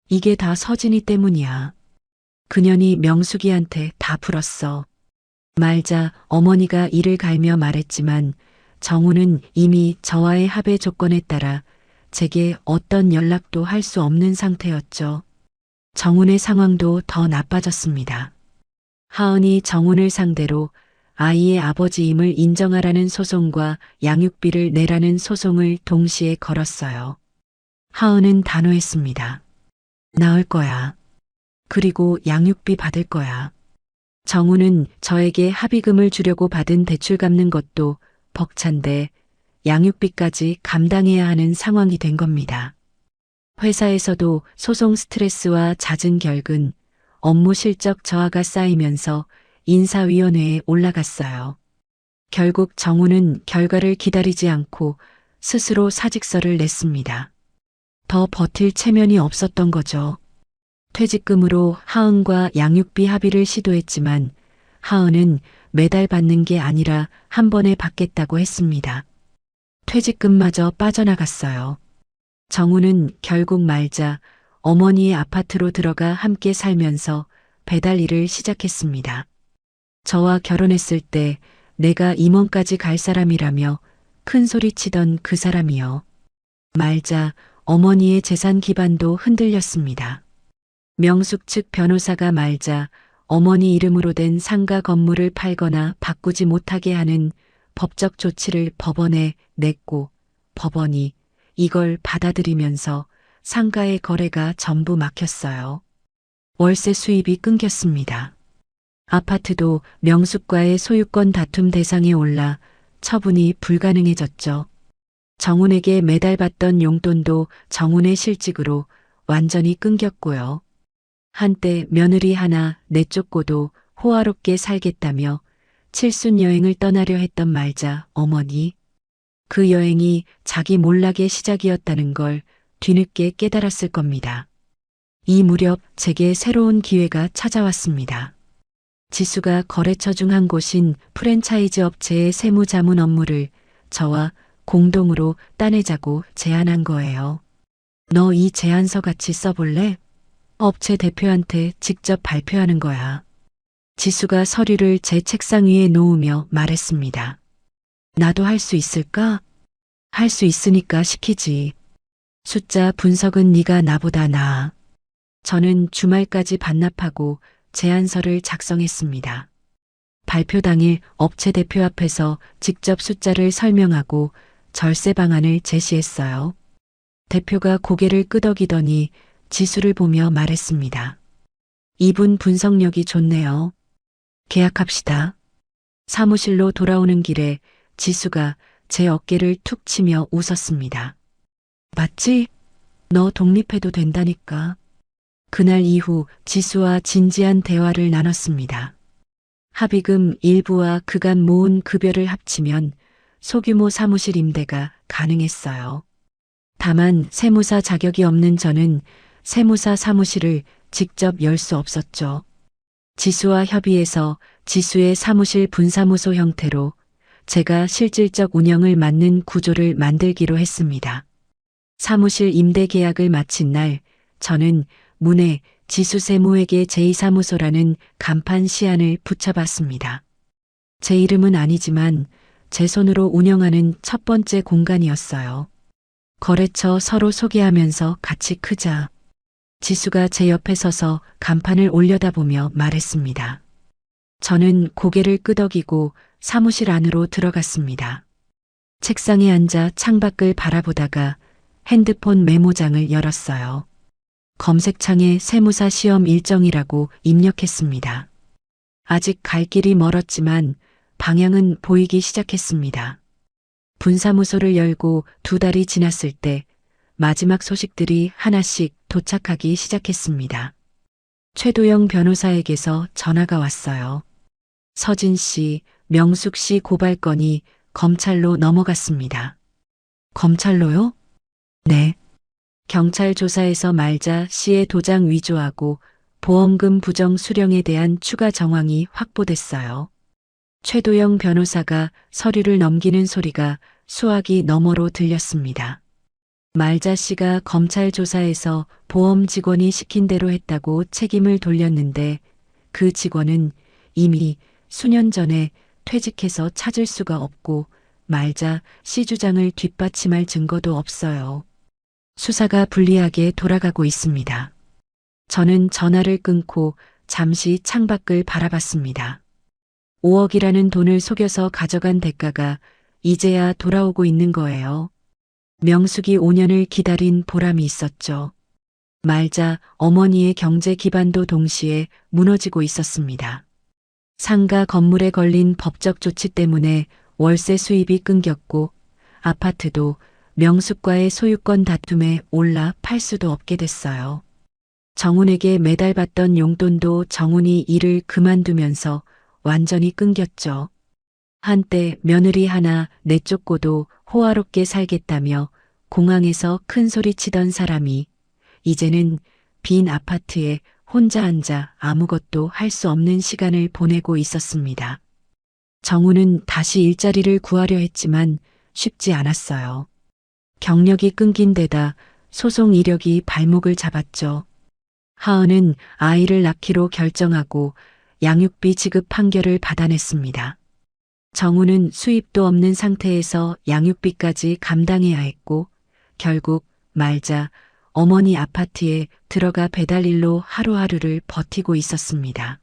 이게 다 서진이 때문이야. 그년이 명숙이한테 다 풀었어. 말자 어머니가 이를 갈며 말했지만 정훈은 이미 저와의 합의 조건에 따라 제게 어떤 연락도 할 수 없는 상태였죠. 정훈의 상황도 더 나빠졌습니다. 하은이 정훈을 상대로 아이의 아버지임을 인정하라는 소송과 양육비를 내라는 소송을 동시에 걸었어요. 하은은 단호했습니다. 나을 거야. 그리고 양육비 받을 거야. 정훈은 저에게 합의금을 주려고 받은 대출 갚는 것도 벅찬데 양육비까지 감당해야 하는 상황이 된 겁니다. 회사에서도 소송 스트레스와 잦은 결근, 업무 실적 저하가 쌓이면서 인사위원회에 올라갔어요. 결국 정훈은 결과를 기다리지 않고 스스로 사직서를 냈습니다. 더 버틸 체면이 없었던 거죠. 퇴직금으로 하은과 양육비 합의를 시도했지만 하은은 매달 받는 게 아니라 한 번에 받겠다고 했습니다. 퇴직금마저 빠져나갔어요. 정훈은 결국 말자 어머니의 아파트로 들어가 함께 살면서 배달 일을 시작했습니다. 저와 결혼했을 때 내가 임원까지 갈 사람이라며 큰 소리 치던 그 사람이요. 말자 어머니의 재산 기반도 흔들렸습니다. 명숙 측 변호사가 말자 어머니 이름으로 된 상가 건물을 팔거나 바꾸지 못하게 하는 법적 조치를 법원에 냈고 법원이 이걸 받아들이면서 상가의 거래가 전부 막혔어요. 월세 수입이 끊겼습니다. 아파트도 명숙과의 소유권 다툼 대상에 올라 처분이 불가능해졌죠. 정훈에게 매달 받던 용돈도 정훈의 실직으로 완전히 끊겼고요. 한때 며느리 하나 내쫓고도 호화롭게 살겠다며 칠순 여행을 떠나려 했던 말자 어머니. 그 여행이 자기 몰락의 시작이었다는 걸 뒤늦게 깨달았을 겁니다. 이 무렵 제게 새로운 기회가 찾아왔습니다. 지수가 거래처 중 한 곳인 프랜차이즈 업체의 세무자문 업무를 저와 공동으로 따내자고 제안한 거예요. 너 이 제안서 같이 써볼래? 업체 대표한테 직접 발표하는 거야. 지수가 서류를 제 책상 위에 놓으며 말했습니다. 나도 할 수 있을까? 할 수 있으니까 시키지. 숫자 분석은 네가 나보다 나아. 저는 주말까지 반납하고 제안서를 작성했습니다. 발표 당일 업체 대표 앞에서 직접 숫자를 설명하고 절세 방안을 제시했어요. 대표가 고개를 끄덕이더니 지수를 보며 말했습니다. 이분 분석력이 좋네요. 계약합시다. 사무실로 돌아오는 길에 지수가 제 어깨를 툭 치며 웃었습니다. 맞지? 너 독립해도 된다니까. 그날 이후 지수와 진지한 대화를 나눴습니다. 합의금 일부와 그간 모은 급여를 합치면 소규모 사무실 임대가 가능했어요. 다만 세무사 자격이 없는 저는 세무사 사무실을 직접 열 수 없었죠. 지수와 협의해서 지수의 사무실 분사무소 형태로 제가 실질적 운영을 맡는 구조를 만들기로 했습니다. 사무실 임대 계약을 마친 날 저는 문에 지수 세무회계 제2사무소라는 간판 시안을 붙여봤습니다. 제 이름은 아니지만 제 손으로 운영하는 첫 번째 공간이었어요. 거래처 서로 소개하면서 같이 크자. 지수가 제 옆에 서서 간판을 올려다보며 말했습니다. 저는 고개를 끄덕이고 사무실 안으로 들어갔습니다. 책상에 앉아 창밖을 바라보다가 핸드폰 메모장을 열었어요. 검색창에 세무사 시험 일정이라고 입력했습니다. 아직 갈 길이 멀었지만 방향은 보이기 시작했습니다. 분사무소를 열고 2달이 지났을 때 마지막 소식들이 하나씩 도착하기 시작했습니다. 최도영 변호사에게서 전화가 왔어요. 서진 씨, 명숙 씨 고발 건이 검찰로 넘어갔습니다. 검찰로요? 네. 경찰 조사에서 말자 씨의 도장 위조하고 보험금 부정 수령에 대한 추가 정황이 확보됐어요. 최도영 변호사가 서류를 넘기는 소리가 수화기 너머로 들렸습니다. 말자 씨가 검찰 조사에서 보험 직원이 시킨 대로 했다고 책임을 돌렸는데 그 직원은 이미 수년 전에 퇴직해서 찾을 수가 없고 말자 씨 주장을 뒷받침할 증거도 없어요. 수사가 불리하게 돌아가고 있습니다. 저는 전화를 끊고 잠시 창밖을 바라봤습니다. 5억이라는 돈을 속여서 가져간 대가가 이제야 돌아오고 있는 거예요. 명숙이 5년을 기다린 보람이 있었죠. 말자 어머니의 경제 기반도 동시에 무너지고 있었습니다. 상가 건물에 걸린 법적 조치 때문에 월세 수입이 끊겼고 아파트도 명숙과의 소유권 다툼에 올라 팔 수도 없게 됐어요. 정훈에게 매달 받던 용돈도 정훈이 일을 그만두면서 완전히 끊겼죠. 한때 며느리 하나 내쫓고도 호화롭게 살겠다며 공항에서 큰 소리 치던 사람이 이제는 빈 아파트에 혼자 앉아 아무것도 할 수 없는 시간을 보내고 있었습니다. 정우는 다시 일자리를 구하려 했지만 쉽지 않았어요. 경력이 끊긴 데다 소송 이력이 발목을 잡았죠. 하은은 아이를 낳기로 결정하고 양육비 지급 판결을 받아냈습니다. 정우는 수입도 없는 상태에서 양육비까지 감당해야 했고 결국 말자 어머니 아파트에 들어가 배달일로 하루하루를 버티고 있었습니다.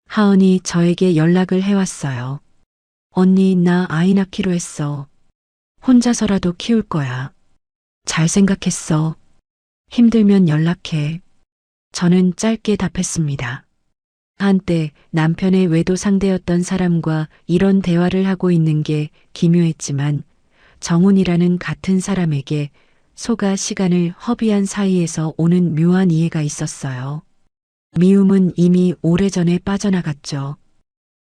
하은이 저에게 연락을 해왔어요. 언니, 나 아이 낳기로 했어. 혼자서라도 키울 거야. 잘 생각했어. 힘들면 연락해. 저는 짧게 답했습니다. 한때 남편의 외도 상대였던 사람과 이런 대화를 하고 있는 게 기묘했지만 정훈이라는 같은 사람에게 소가 시간을 허비한 사이에서 오는 묘한 이해가 있었어요. 미움은 이미 오래전에 빠져나갔죠.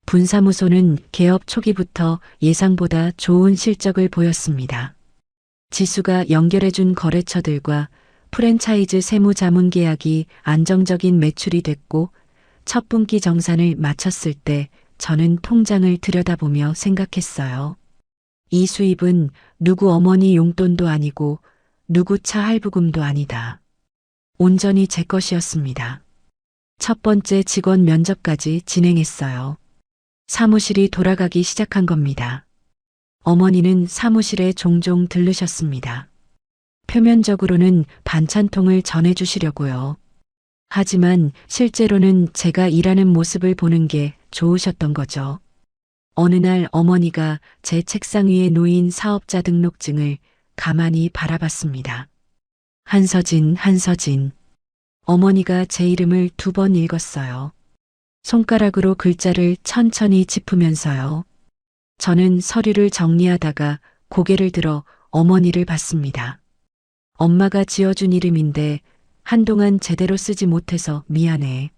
분사무소는 개업 초기부터 예상보다 좋은 실적을 보였습니다. 지수가 연결해준 거래처들과 프랜차이즈 세무자문 계약이 안정적인 매출이 됐고 첫 분기 정산을 마쳤을 때 저는 통장을 들여다보며 생각했어요. 이 수입은 누구 어머니 용돈도 아니고 누구 차 할부금도 아니다. 온전히 제 것이었습니다. 첫 번째 직원 면접까지 진행했어요. 사무실이 돌아가기 시작한 겁니다. 어머니는 사무실에 종종 들르셨습니다. 표면적으로는 반찬통을 전해주시려고요. 하지만 실제로는 제가 일하는 모습을 보는 게 좋으셨던 거죠. 어느 날 어머니가 제 책상 위에 놓인 사업자 등록증을 가만히 바라봤습니다. 한서진, 한서진. 어머니가 제 이름을 2번 읽었어요. 손가락으로 글자를 천천히 짚으면서요. 저는 서류를 정리하다가 고개를 들어 어머니를 봤습니다. 엄마가 지어준 이름인데 한동안 제대로 쓰지 못해서 미안해.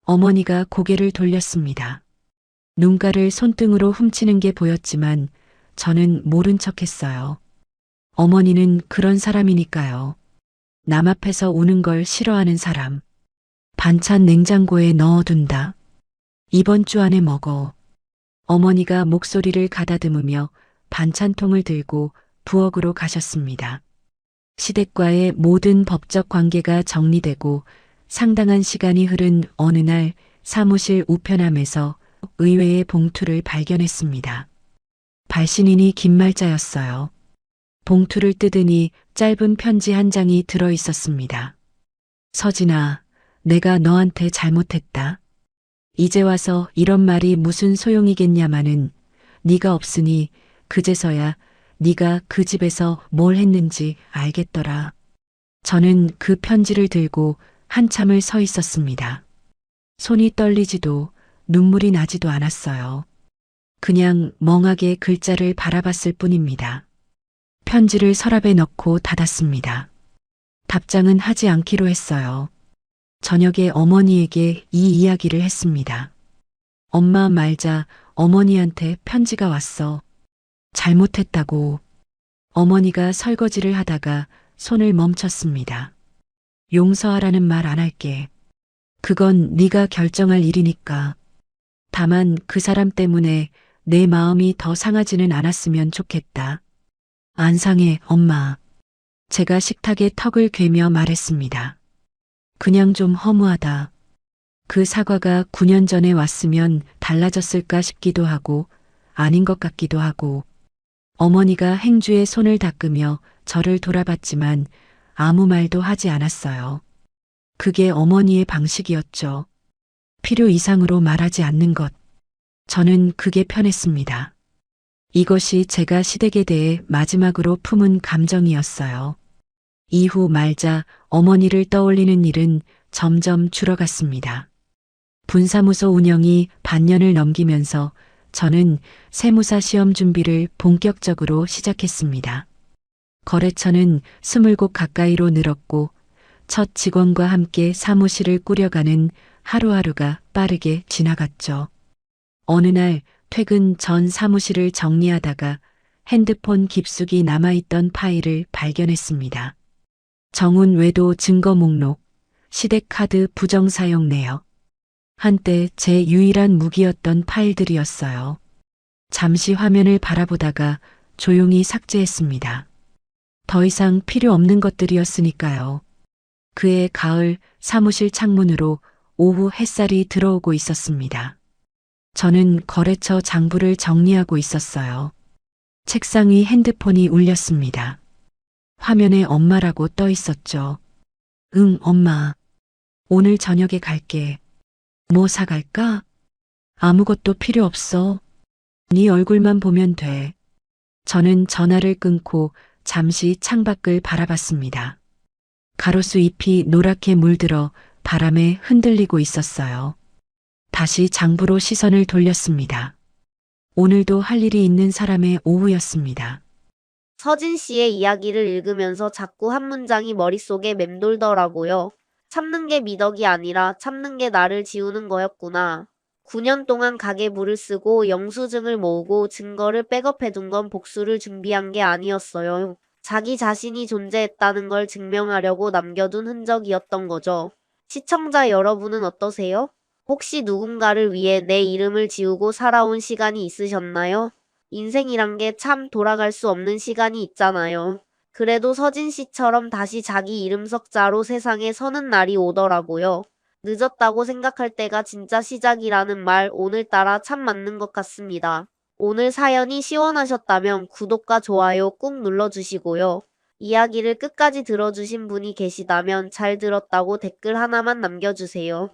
어머니가 고개를 돌렸습니다. 눈가를 손등으로 훔치는 게 보였지만 저는 모른 척했어요. 어머니는 그런 사람이니까요. 남 앞에서 우는 걸 싫어하는 사람. 반찬 냉장고에 넣어둔다. 이번 주 안에 먹어. 어머니가 목소리를 가다듬으며 반찬통을 들고 부엌으로 가셨습니다. 시댁과의 모든 법적 관계가 정리되고 상당한 시간이 흐른 어느 날 사무실 우편함에서 의외의 봉투를 발견했습니다. 발신인이 김말자였어요. 봉투를 뜯으니 짧은 편지 한 장이 들어 있었습니다. 서진아, 내가 너한테 잘못했다. 이제 와서 이런 말이 무슨 소용이겠냐마는 네가 없으니 그제서야 네가 그 집에서 뭘 했는지 알겠더라. 저는 그 편지를 들고 한참을 서 있었습니다. 손이 떨리지도 눈물이 나지도 않았어요. 그냥 멍하게 글자를 바라봤을 뿐입니다. 편지를 서랍에 넣고 닫았습니다. 답장은 하지 않기로 했어요. 저녁에 어머니에게 이 이야기를 했습니다. 엄마 말자 어머니한테 편지가 왔어. 잘못했다고. 어머니가 설거지를 하다가 손을 멈췄습니다. 용서하라는 말 안 할게. 그건 네가 결정할 일이니까. 다만 그 사람 때문에 내 마음이 더 상하지는 않았으면 좋겠다. 안 상해, 엄마. 제가 식탁에 턱을 괴며 말했습니다. 그냥 좀 허무하다. 그 사과가 9년 전에 왔으면 달라졌을까 싶기도 하고 아닌 것 같기도 하고. 어머니가 행주에 손을 닦으며 저를 돌아봤지만 아무 말도 하지 않았어요. 그게 어머니의 방식이었죠. 필요 이상으로 말하지 않는 것. 저는 그게 편했습니다. 이것이 제가 시댁에 대해 마지막으로 품은 감정이었어요. 이후 말자 어머니를 떠올리는 일은 점점 줄어갔습니다. 분사무소 운영이 반년을 넘기면서 저는 세무사 시험 준비를 본격적으로 시작했습니다. 거래처는 20곳 가까이로 늘었고 첫 직원과 함께 사무실을 꾸려가는 하루하루가 빠르게 지나갔죠. 어느 날 퇴근 전 사무실을 정리하다가 핸드폰 깊숙이 남아있던 파일을 발견했습니다. 정훈 외도 증거 목록, 시댁카드 부정 사용 내역. 한때 제 유일한 무기였던 파일들이었어요. 잠시 화면을 바라보다가 조용히 삭제했습니다. 더 이상 필요 없는 것들이었으니까요. 그해 가을 사무실 창문으로 오후 햇살이 들어오고 있었습니다. 저는 거래처 장부를 정리하고 있었어요. 책상 위 핸드폰이 울렸습니다. 화면에 엄마라고 떠 있었죠. 응, 엄마. 오늘 저녁에 갈게. 뭐 사갈까? 아무것도 필요 없어. 네 얼굴만 보면 돼. 저는 전화를 끊고 잠시 창밖을 바라봤습니다. 가로수 잎이 노랗게 물들어 바람에 흔들리고 있었어요. 다시 장부로 시선을 돌렸습니다. 오늘도 할 일이 있는 사람의 오후였습니다. 서진 씨의 이야기를 읽으면서 자꾸 한 문장이 머릿속에 맴돌더라고요. 참는 게 미덕이 아니라 참는 게 나를 지우는 거였구나. 9년 동안 가계부를 쓰고 영수증을 모으고 증거를 백업해둔 건 복수를 준비한 게 아니었어요. 자기 자신이 존재했다는 걸 증명하려고 남겨둔 흔적이었던 거죠. 시청자 여러분은 어떠세요? 혹시 누군가를 위해 내 이름을 지우고 살아온 시간이 있으셨나요? 인생이란 게 참 돌아갈 수 없는 시간이 있잖아요. 그래도 서진 씨처럼 다시 자기 이름 석자로 세상에 서는 날이 오더라고요. 늦었다고 생각할 때가 진짜 시작이라는 말 오늘따라 참 맞는 것 같습니다. 오늘 사연이 시원하셨다면 구독과 좋아요 꾹 눌러주시고요. 이야기를 끝까지 들어주신 분이 계시다면 잘 들었다고 댓글 하나만 남겨주세요.